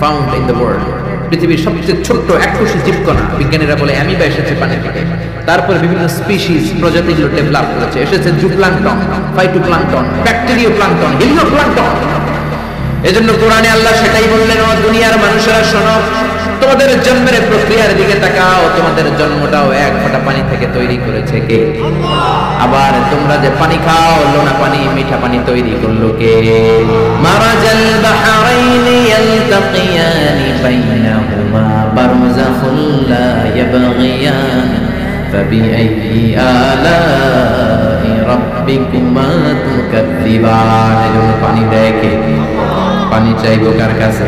Speaker 1: found in the world. পৃথিবীর সবচেয়ে ছোট্ট এককোষী জীবকণা। বিজ্ঞানীরা বলে অ্যামিবা এসেছে পানি থেকে। তারপর বিভিন্ন স্পিসিস, প্রজাতিগুলো ডেভেলপ করেছে। এসেছে জুপ্লাঙ্কটন, ফাইটোপ্লাঙ্কটন, ব্যাকটেরিওপ্লাঙ্কটন, হিলিওপ্লাঙ্কটন। এজন্য কোরআনে আল্লাহ সেটাই বললেন, ও দুনিয়ার মানুষেরা শোনো, তোমাদের জন্মের প্রক্রিয়ার দিকে তাকাও। তোমাদের জন্মটাও এক ফোঁটা পানি থেকে তৈরি করেছে কে? আবার তোমরা যে পানি খাও, লোনা পানি, মিঠা পানি তৈরি করলো কে? মারাজাল বাহরাইনি ইয়ালতাকিয়ানি বাইনাহুমা বারযাখুন লা ইয়াবগিয়ান ফাবিআইয়ি আলাই রাব্বিকুমা তুকাযযিবান। এজন্য পানি দেয় কে? পানি চাইবো কার কাছে?